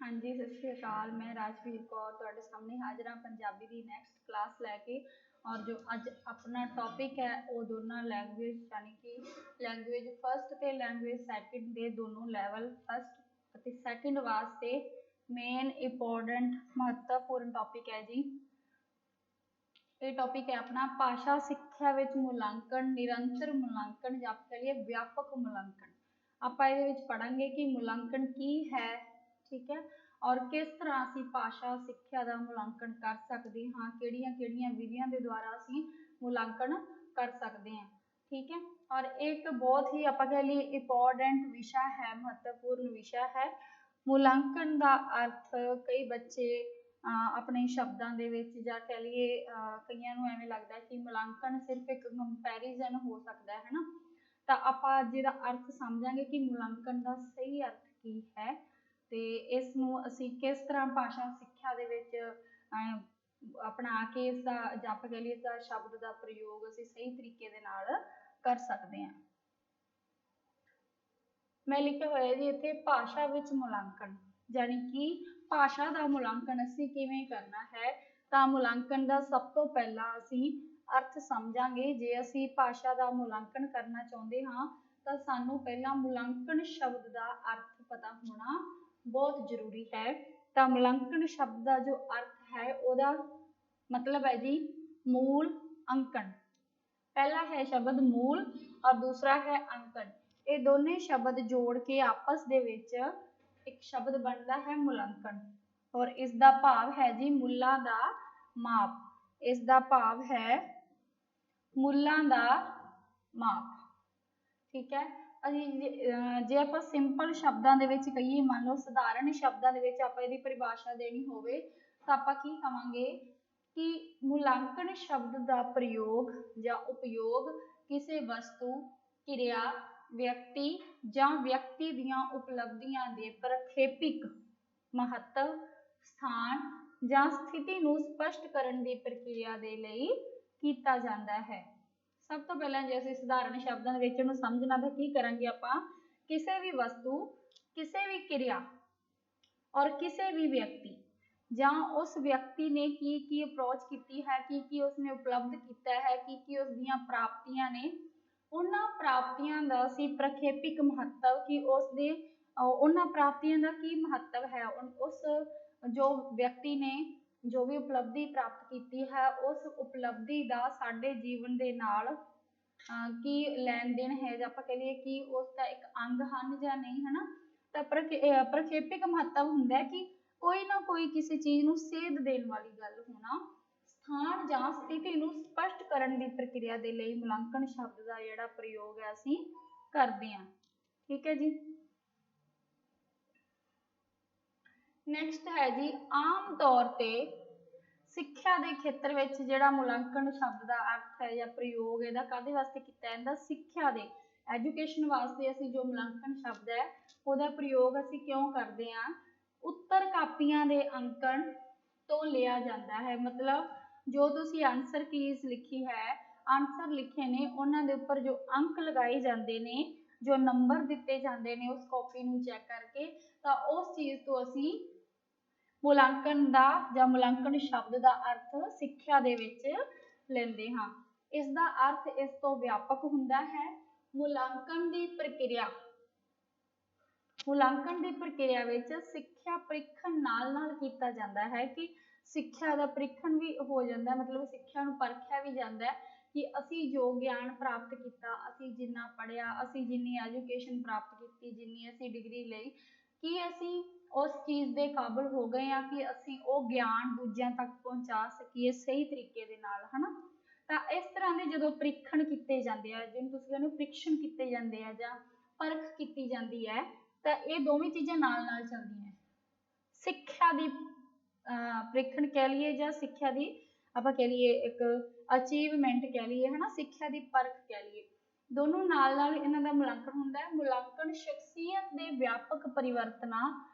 हाँ जी, सत श्री अकाल। मैं राजवीर कौर तुहाडे सामने हाजिर हाँ पंजाबी की नैक्सट क्लास लैके। और जो अज अपना टॉपिक है वो दोनों लैंगुएज यानी कि लैंगुएज फस्ट ते लैंगुएज सैकेंड के दोनों लैवल फस्ट और सैकेंड वास्ते मेन इंपोर्टेंट महत्वपूर्ण टॉपिक है जी। ये टॉपिक है अपना भाषा सिक्ख्या विच मूल्यांकन, निरंतर मूल्यांकन या आप कह लिए व्यापक मूल्यांकन। आप पढ़ांगे कि मूल्यांकन की है, ठीक है, और किस तरह असी भाषा सिक्ख्या का मूल्यांकन कर सकते हाँ, किहड़ियां विधियां के द्वारा असी मूल्यांकन कर सकते हैं, ठीक है। और एक बहुत ही आप कह लिए इंपोर्टेंट विषय है, महत्वपूर्ण विषय है मूल्यांकन का अर्थ। कई बच्चे अपने शब्दों के या कह लीए कई एवं लगता है कि मूल्यांकन सिर्फ एक कंपैरिजन हो सकता है ना, तो आप जिहदा अर्थ समझांगे कि मूल्यांकन का सही अर्थ की है तो इसनूं असी किस तरह भाषा सिक्ख्या दे विच अपना के इसका आप कह लीए इसका शब्द का प्रयोग असी सही तरीके दे नाल कर सकते हैं। मैं लिखा होया जी इत्थे भाषा विच मूल्यांकन यानी कि भाषा का मूल्यांकन असी किवें करना है। तो मूल्यांकन का सब तो पहला असी अर्थ समझांगे। जे असी भाषा का मूल्यांकन करना चाहते हाँ तो सानू पहला मूल्यांकन शब्द का अर्थ पता होना बहुत जरूरी है। तो मूल्यांकन शब्द का जो अर्थ है वह मतलब है जी मूल अंकन। पहला है शब्द मूल और दूसरा है अंकन। ये दोनों शब्द जोड़ के आपस दे विच एक शब्द बनता है मूल्यांकन और इसका भाव है जी मुल्लां दा माप। इसका भाव है मुल्लां दा माप, ठीक है। जे आप सिंपल शब्दों के कही मान लो साधारण शब्दों के आप इसकी परिभाषा देनी होवे तो आप की कहांगे कि मूल्यांकन शब्द का प्रयोग या उपयोग किसी वस्तु, क्रिया, व्यक्ति या व्यक्ति दियां उपलब्धियां दे प्रक्षेपिक महत्व, स्थान या स्थिति नूं स्पष्ट करने की प्रक्रिया दे लई कीता जांदा है। सब तो पहला जो असीं साधारण शब्दों के समझना तो की करांगे आपां किसी भी वस्तु, किसी भी क्रिया और किसी भी व्यक्ति या उस व्यक्ति ने की अप्रोच की है, की उसने उपलब्ध किया है, की उसदियां प्राप्तियां ने, उन्हां प्राप्तियां दा असीं प्रक्षेपिक महत्व कि उसदे उन्हां प्राप्तियां दा की महत्व है। उस जो व्यक्ति ने जो भी उपलब्धि प्राप्त की है उस उपलब्धि का साडे जीवन के नाल की लैन देन है, आप कह लिए कि उसका एक अंग हैं या नहीं, है ना। तो प्रक्षेपिक महत्व हुंदा है कि कोई ना कोई किसी चीज़ नूं सेध देने वाली गल होना, स्थान या स्थिति नूं स्पष्ट करने की प्रक्रिया के लिए मूल्यांकन शब्द का जिहड़ा प्रयोग है असीं करते हैं, ठीक है जी। नैक्सट है जी आम तौर पर सिक्ख्या के खेत्र में जिहड़ा मूल्यांकन शब्द का अर्थ है या प्रयोग इहदा काहदे वास्ते कीता जांदा, सिक्ख्या दे एजुकेशन वास्ते असीं जो मूल्यांकन शब्द है उहदा प्रयोग असीं क्यों करते हैं। उत्तर कापियां दे अंकन तो लिया जाता है, मतलब जो तुसीं आंसर कीज़ लिखी है, आंसर लिखे ने उन्हां दे उपर जो अंक लगाए जाते हैं, जो नंबर दिते जाते हैं उस कॉपी नूं चैक करके, तो उस चीज़ तो असीं मूल्यांकन का या मूल्यांकन शब्द का अर्थ सिक्ख्या दे विच लैंदे हाँ। इसका अर्थ इस तो व्यापक हुंदा है। मूल्यांकन की प्रक्रिया, मूल्यांकन की प्रक्रिया विच सिक्ख्या परीक्षण नाल नाल कीता जांदा है कि सिक्ख्या का परीक्षण भी हो जाता है, मतलब सिक्ख्या नूं परखिया भी जाता है कि असी जो ज्ञान प्राप्त किया, असी जिन्ना पढ़िया, असी जिन्नी एजुकेशन प्राप्त की, जिन्नी असी डिग्री लई, कि असी उस चीज़ के काबिल हो गए हैं कि असी वो ज्ञान दूजियां तक पहुँचा सकीए सही तरीके दे नाल, है ना। तो इस तरह के जो परीक्षण किए जाते हैं, जिन्हें तुसीं कहंदे हो परीक्षण किए जाते हैं या परख की जाती है, तो ये दोवें चीज़ां नाल नाल चलदियां हैं। सिक्ख्या की परीक्षण कह लीए या सिक्ख्या की आप कह लीए एक अचीवमेंट कह लीए, है ना, सिक्ख्या की परख कह लीए, दोनों नाल नाल इन्हां दा मूल्यांकन हुंदा है। मूल्यांकन शख्सियत के व्यापक परिवर्तनां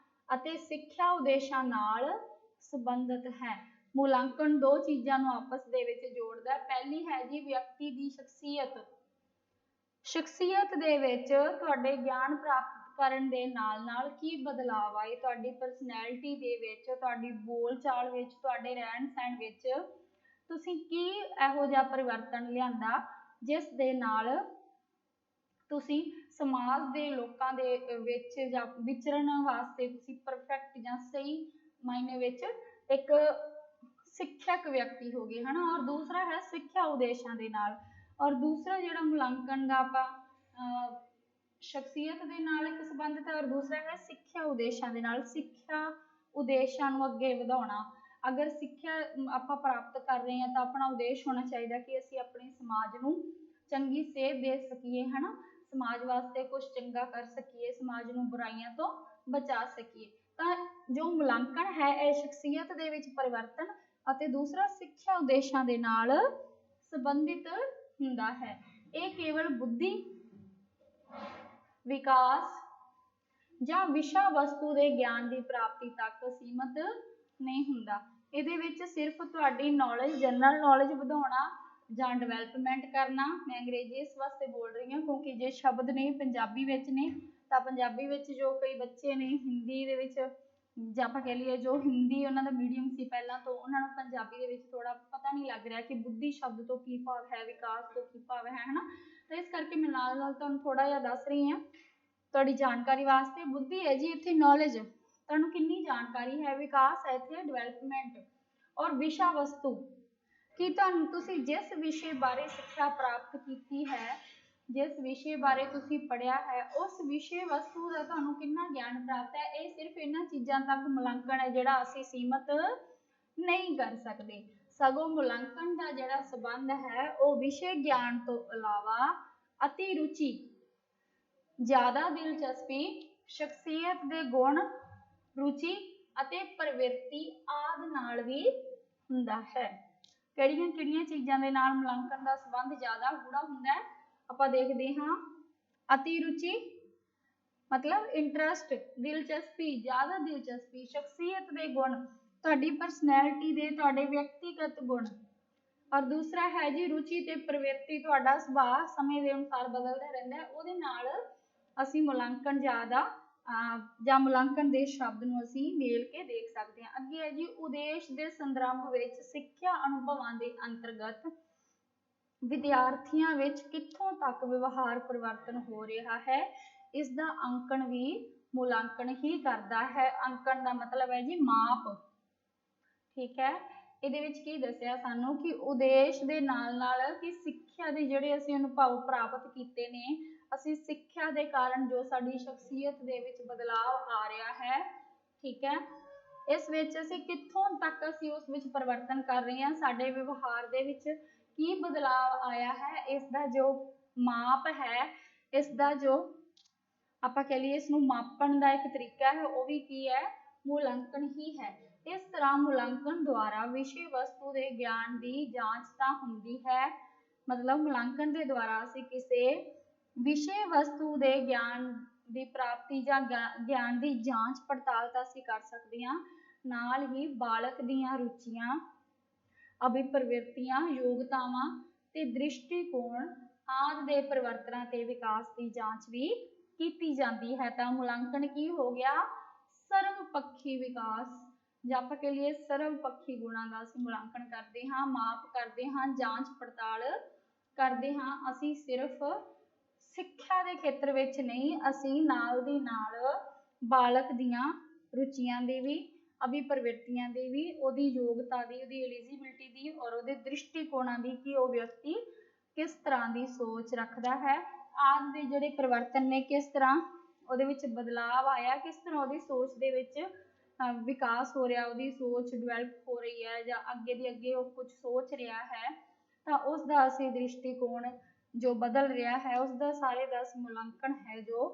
अते सिक्ख्या उद्देशां नाल संबंधित है। मूल्यांकन दो चीज़ों नूं आपस दे विच जोड़दा है। पहली है जी व्यक्ति की शख्सियत, शख्सियत दे विच तुहाडे ज्ञान प्राप्त ਕਰਨ ਦੇ ਨਾਲ ਕੀ ਬਦਲਾਵ ਆਏ ਤੁਹਾਡੀ ਪਰਸਨੈਲਿਟੀ ਦੇ ਵਿੱਚ, ਤੁਹਾਡੀ ਬੋਲ ਚਾਲ ਵਿੱਚ, ਤੁਹਾਡੇ ਰਹਿਣ ਸਹਿਣ ਵਿੱਚ, ਤੁਸੀਂ ਕੀ ਇਹੋ ਜਿਹਾ ਪਰਿਵਰਤਨ ਲਿਆਂਦਾ ਜਿਸ ਦੇ ਨਾਲ ਤੁਸੀਂ ਸਮਾਜ ਦੇ ਲੋਕਾਂ ਦੇ ਵਿੱਚ ਜਾਂ ਵਿਚਰਨ ਵਾਸਤੇ ਤੁਸੀਂ ਪਰਫੈਕਟ ਜਾਂ ਸਹੀ ਮਾਇਨੇ ਵਿੱਚ ਇੱਕ ਸਿੱਖਿਅਕ ਵਿਅਕਤੀ ਹੋ ਗਏ, ਹਨਾ। ਔਰ ਦੂਸਰਾ ਹੈ ਸਿੱਖਿਆ ਉਦੇਸ਼ਾਂ ਦੇ ਨਾਲ। ਔਰ ਦੂਸਰਾ ਜਿਹੜਾ ਮੁਲਾਂਕਣ ਦਾ ਆਪਾਂ ਸ਼ਖਸੀਅਤ ਦੇ ਨਾਲ ਇੱਕ ਸੰਬੰਧਿਤ ਹੈ, ਔਰ ਦੂਸਰਾ ਹੈ ਸਿੱਖਿਆ ਉਦੇਸ਼ਾਂ ਦੇ ਨਾਲ। ਸਿੱਖਿਆ ਉਦੇਸ਼ਾਂ ਨੂੰ ਅੱਗੇ ਵਧਾਉਣਾ। ਅਗਰ ਸਿੱਖਿਆ ਆਪਾਂ ਪ੍ਰਾਪਤ ਕਰ ਰਹੇ ਹਾਂ ਤਾਂ ਆਪਣਾ ਉਦੇਸ਼ ਹੋਣਾ ਚਾਹੀਦਾ ਕਿ ਅਸੀਂ ਆਪਣੇ ਸਮਾਜ ਨੂੰ ਚੰਗੀ ਸੇਧ ਦੇ ਸਕੀਏ, ਹਨਾ। ਸਮਾਜ ਵਾਸਤੇ ਕੁਝ ਚੰਗਾ ਕਰ ਸਕੀਏ, ਸਮਾਜ ਨੂੰ ਬੁਰਾਈਆਂ ਤੋਂ ਬਚਾ ਸਕੀਏ। ਤਾਂ ਜੋ ਮੁਲਾਂਕਣ ਹੈ ਇਹ ਸ਼ਖਸੀਅਤ ਦੇ ਵਿੱਚ ਪਰਿਵਰਤਨ ਅਤੇ ਦੂਸਰਾ ਸਿੱਖਿਆ ਉਦੇਸ਼ਾਂ ਦੇ ਨਾਲ ਸੰਬੰਧਿਤ ਹੁੰਦਾ ਹੈ। ਇਹ ਕੇਵਲ ਬੁੱਧੀ ਵਿਕਾਸ ਜਾਂ ਵਿਸ਼ਾ ਵਸਤੂ ਦੇ ਗਿਆਨ ਦੀ ਪ੍ਰਾਪਤੀ ਤੱਕ ਸੀਮਤ ਨਹੀਂ ਹੁੰਦਾ। ਇਹਦੇ ਵਿੱਚ ਸਿਰਫ ਤੁਹਾਡੀ ਨੌਲੇਜ, ਜਨਰਲ ਨੌਲੇਜ ਵਧਾਉਣਾ ਜਾਂ ਡਿਵੈਲਪਮੈਂਟ ਕਰਨਾ। ਮੈਂ ਅੰਗਰੇਜ਼ੀ ਇਸ ਵਾਸਤੇ ਬੋਲ ਰਹੀ ਹਾਂ ਕਿਉਂਕਿ ਜੇ ਸ਼ਬਦ ਨੇ ਪੰਜਾਬੀ ਵਿੱਚ ਨੇ ਤਾਂ ਪੰਜਾਬੀ ਵਿੱਚ ਜੋ ਕਈ ਬੱਚੇ ਨੇ ਹਿੰਦੀ ਦੇ ਵਿੱਚ, ਜਾਂ ਆਪਾਂ ਕਹਿ ਲਈਏ ਜੋ ਹਿੰਦੀ ਉਹਨਾਂ ਦਾ ਮੀਡੀਅਮ ਸੀ ਪਹਿਲਾਂ ਤੋਂ, ਉਹਨਾਂ ਨੂੰ ਪੰਜਾਬੀ ਦੇ ਵਿੱਚ ਥੋੜਾ ਪਤਾ ਨਹੀਂ ਲੱਗ ਰਿਹਾ ਕਿ ਬੁੱਧੀ ਸ਼ਬਦ ਤੋਂ ਕੀ ਭਾਵ ਹੈ, ਵਿਕਾਸ ਤੋਂ ਕੀ ਭਾਵ ਹੈ, ਹਨਾ। ਤਾਂ ਇਸ ਕਰਕੇ ਮੈਂ ਨਾਲ ਨਾਲ ਤੁਹਾਨੂੰ ਥੋੜਾ ਜਿਹਾ ਦੱਸ ਰਹੀ ਹਾਂ ਤੁਹਾਡੀ ਜਾਣਕਾਰੀ ਵਾਸਤੇ। ਬੁੱਧੀ ਹੈ ਜੀ ਇੱਥੇ ਨੌਲੇਜ, ਤੁਹਾਨੂੰ ਕਿੰਨੀ ਜਾਣਕਾਰੀ ਹੈ। ਵਿਕਾਸ ਹੈ ਇੱਥੇ ਡਿਵੈਲਪਮੈਂਟ। ਔਰ ਵਿਸ਼ਾ ਵਸਤੂ ਕਿ ਤੁਹਾਨੂੰ ਤੁਸੀਂ ਜਿਸ ਵਿਸ਼ੇ ਬਾਰੇ ਸਿੱਖਿਆ ਪ੍ਰਾਪਤ ਕੀਤੀ ਹੈ, ਜਿਸ ਵਿਸ਼ੇ ਬਾਰੇ ਤੁਸੀਂ ਪੜ੍ਹਿਆ ਹੈ, ਉਸ ਵਿਸ਼ੇ ਵਸਤੂ ਦਾ ਤੁਹਾਨੂੰ ਕਿੰਨਾ ਗਿਆਨ ਪ੍ਰਾਪਤ ਹੈ। ਇਹ ਸਿਰਫ ਇਹਨਾਂ ਚੀਜ਼ਾਂ ਤੱਕ ਮੁਲਾਂਕਣ ਹੈ ਜਿਹੜਾ ਅਸੀਂ ਸੀਮਤ ਨਹੀਂ ਕਰ ਸਕਦੇ। ਸਗੋਂ ਮੁਲਾਂਕਣ ਦਾ ਜਿਹੜਾ ਸੰਬੰਧ ਹੈ ਉਹ ਵਿਸ਼ੇ ਗਿਆਨ ਤੋਂ ਇਲਾਵਾ ਅਤੀ ਰੁਚੀ, ਜ਼ਿਆਦਾ ਦਿਲਚਸਪੀ, ਸ਼ਖਸੀਅਤ ਦੇ ਗੁਣ, ਰੁਚੀ ਅਤੇ ਪ੍ਰਵਿਰਤੀ ਆਦਿ ਨਾਲ ਵੀ ਹੁੰਦਾ ਹੈ। ਕਿਹੜੀਆਂ ਕਿਹੜੀਆਂ ਚੀਜ਼ਾਂ ਦੇ ਨਾਲ ਮੁਲਾਂਕਣ ਦਾ ਸੰਬੰਧ ਜ਼ਿਆਦਾ ਗੂੜਾ ਹੁੰਦਾ ਹੈ ਆਪਾਂ ਦੇਖਦੇ ਹਾਂ। ਅਤੀ ਰੁਚੀ ਮਤਲਬ ਇੰਟਰਸਟ, ਦਿਲਚਸਪੀ, ਜ਼ਿਆਦਾ ਦਿਲਚਸਪੀ, ਸ਼ਖਸੀਅਤ ਦੇ ਗੁਣ, ਤੁਹਾਡੀ ਪਰਸਨੈਲਿਟੀ ਦੇ, ਤੁਹਾਡੇ ਵਿਅਕਤੀਗਤ ਗੁਣ। ਔਰ ਦੂਸਰਾ ਹੈ ਜੀ ਰੁਚੀ ਤੇ ਪ੍ਰਵਿਰਤੀ, ਤੁਹਾਡਾ ਸੁਭਾਅ ਸਮੇਂ ਦੇ ਅਨੁਸਾਰ ਬਦਲਦਾ ਰਹਿੰਦਾ ਹੈ, ਉਹਦੇ ਨਾਲ ਅਸੀਂ ਮੁਲਾਂਕਣ ਜ਼ਿਆਦਾ ਜਾਂ ਮੁਲਾਂਕਣ ਦੇ ਸ਼ਬਦ ਨੂੰ ਅਸੀਂ ਮੇਲ ਕੇ ਦੇਖ ਸਕਦੇ ਹਾਂ। ਅੱਗੇ ਹੈ ਜੀ ਉਦੇਸ਼ ਦੇ ਸੰਦਰਭ ਵਿੱਚ ਸਿੱਖਿਆ ਅਨੁਭਵਾਂ ਦੇ ਅੰਤਰਗਤ ਵਿਦਿਆਰਥੀਆਂ ਵਿੱਚ ਕਿੱਥੋਂ ਤੱਕ ਵਿਵਹਾਰ ਪਰਿਵਰਤਨ ਹੋ ਰਿਹਾ ਹੈ, ਇਸ ਦਾ ਅੰਕਣ ਵੀ ਮੁਲਾਂਕਣ ਹੀ ਕਰਦਾ ਹੈ। ਅੰਕਣ ਦਾ ਮਤਲਬ ਹੈ ਜੀ ਮਾਪ, ਠੀਕ ਹੈ। ਇਹਦੇ ਵਿੱਚ ਕੀ ਦੱਸਿਆ ਸਾਨੂੰ ਕਿ ਉਦੇਸ਼ ਦੇ ਨਾਲ ਕਿ ਸਿੱਖਿਆ ਦੇ ਜਿਹੜੇ ਅਸੀਂ ਅਨੁਭਵ ਪ੍ਰਾਪਤ ਕੀਤੇ ਨੇ, ਅਸੀਂ ਸਿੱਖਿਆ ਦੇ ਕਾਰਨ ਜੋ ਸਾਡੀ ਸ਼ਖਸੀਅਤ ਦੇ ਵਿੱਚ ਬਦਲਾਵ ਆ ਰਿਹਾ ਹੈ, ਠੀਕ ਹੈ, ਇਸ ਵਿੱਚ ਅਸੀਂ ਕਿੱਥੋਂ ਤੱਕ ਅਸੀਂ ਉਸ ਵਿੱਚ ਪਰਿਵਰਤਨ ਕਰ ਰਹੇ ਹਾਂ, ਸਾਡੇ ਵਿਵਹਾਰ ਦੇ ਵਿੱਚ ਕੀ ਬਦਲਾਵ ਆਇਆ ਹੈ, ਇਸ ਦਾ ਜੋ ਮਾਪ ਹੈ, ਇਸ ਦਾ ਜੋ ਆਪਾਂ ਕਹਿ ਲਈਏ ਇਸ ਨੂੰ ਮਾਪਣ ਦਾ ਇੱਕ ਤਰੀਕਾ ਹੈ, ਉਹ ਵੀ ਕੀ ਹੈ, ਮੁਲਾਂਕਣ ਹੀ ਹੈ। ਇਸ ਤਰ੍ਹਾਂ ਮੁਲਾਂਕਣ ਦੁਆਰਾ ਵਿਸ਼ੇ ਵਸਤੂ ਦੇ ਗਿਆਨ ਦੀ ਜਾਂਚ ਤਾਂ ਹੁੰਦੀ ਹੈ, ਮਤਲਬ ਮੁਲਾਂਕਣ ਦੇ ਦੁਆਰਾ ਅਸੀਂ ਕਿਸੇ ਵਿਸ਼ੇ ਵਸਤੂ ਦੇ ਗਿਆਨ ਦੀ ਪ੍ਰਾਪਤੀ ਜਾਂ ਗਿਆਨ ਦੀ ਜਾਂਚ ਪੜਤਾਲ ਤਾਂ ਅਸੀਂ ਕਰ ਸਕਦੇ ਹਾਂ, ਨਾਲ ਹੀ ਬਾਲਕ ਦੀਆਂ ਰੁਚੀਆਂ, ਅਭਿਪ੍ਰਵਿਰਤੀਆਂ, ਯੋਗਤਾਵਾਂ ਤੇ ਦ੍ਰਿਸ਼ਟੀਕੋਣ ਆਦਿ ਦੇ ਪਰਿਵਰਤਨਾਂ ਤੇ ਵਿਕਾਸ ਦੀ ਜਾਂਚ ਵੀ ਕੀਤੀ ਜਾਂਦੀ ਹੈ। ਤਾਂ ਮੁਲਾਂਕਣ ਕੀ ਹੋ ਗਿਆ, ਸਰਵਪੱਖੀ ਵਿਕਾਸ ਜਾਂ ਆਪਾਂ ਕਹਿ ਲਈਏ ਸਰਵਪੱਖੀ ਗੁਣਾਂ ਦਾ ਅਸੀਂ ਮੁਲਾਂਕਣ ਕਰਦੇ ਹਾਂ, ਮਾਪ ਕਰਦੇ ਹਾਂ, ਜਾਂਚ ਪੜਤਾਲ ਕਰਦੇ ਹਾਂ। ਅਸੀਂ ਸਿਰਫ ਸਿੱਖਿਆ ਦੇ ਖੇਤਰ ਵਿੱਚ ਨਹੀਂ, ਅਸੀਂ ਨਾਲ ਦੀ ਨਾਲ ਬਾਲਕ ਦੀਆਂ ਰੁਚੀਆਂ ਦੀ ਵੀ, ਅਭਿਪ੍ਰਵਿਰਤੀਆਂ ਦੀ ਵੀ, ਉਹਦੀ ਯੋਗਤਾ ਦੀ, ਉਹਦੀ ਐਲੀਜੀਬਿਲਟੀ ਦੀ ਔਰ ਉਹਦੇ ਦ੍ਰਿਸ਼ਟੀਕੋਣਾਂ ਦੀ ਕਿ ਉਹ ਵਿਅਕਤੀ ਕਿਸ ਤਰ੍ਹਾਂ ਦੀ ਸੋਚ ਰੱਖਦਾ ਹੈ, ਆਦਿ ਦੇ ਜਿਹੜੇ ਪਰਿਵਰਤਨ ਨੇ, ਕਿਸ ਤਰ੍ਹਾਂ ਉਹਦੇ ਵਿੱਚ ਬਦਲਾਵ ਆਇਆ, ਕਿਸ ਤਰ੍ਹਾਂ ਉਹਦੀ ਸੋਚ ਦੇ ਵਿੱਚ ਵਿਕਾਸ ਹੋ ਰਿਹਾ, ਉਹਦੀ ਸੋਚ ਡਿਵੈਲਪ ਹੋ ਰਹੀ ਹੈ ਜਾਂ ਅੱਗੇ ਦੀ ਅੱਗੇ ਉਹ ਕੁਝ ਸੋਚ ਰਿਹਾ ਹੈ, ਤਾਂ ਉਸ ਦਾ ਅਸੀਂ ਦ੍ਰਿਸ਼ਟੀਕੋਣ ਜੋ ਬਦਲ ਰਿਹਾ ਹੈ, ਉਸ ਦਾ ਸਾਰੇ ਦਾ ਮੁਲਾਂਕਣ ਹੈ ਜੋ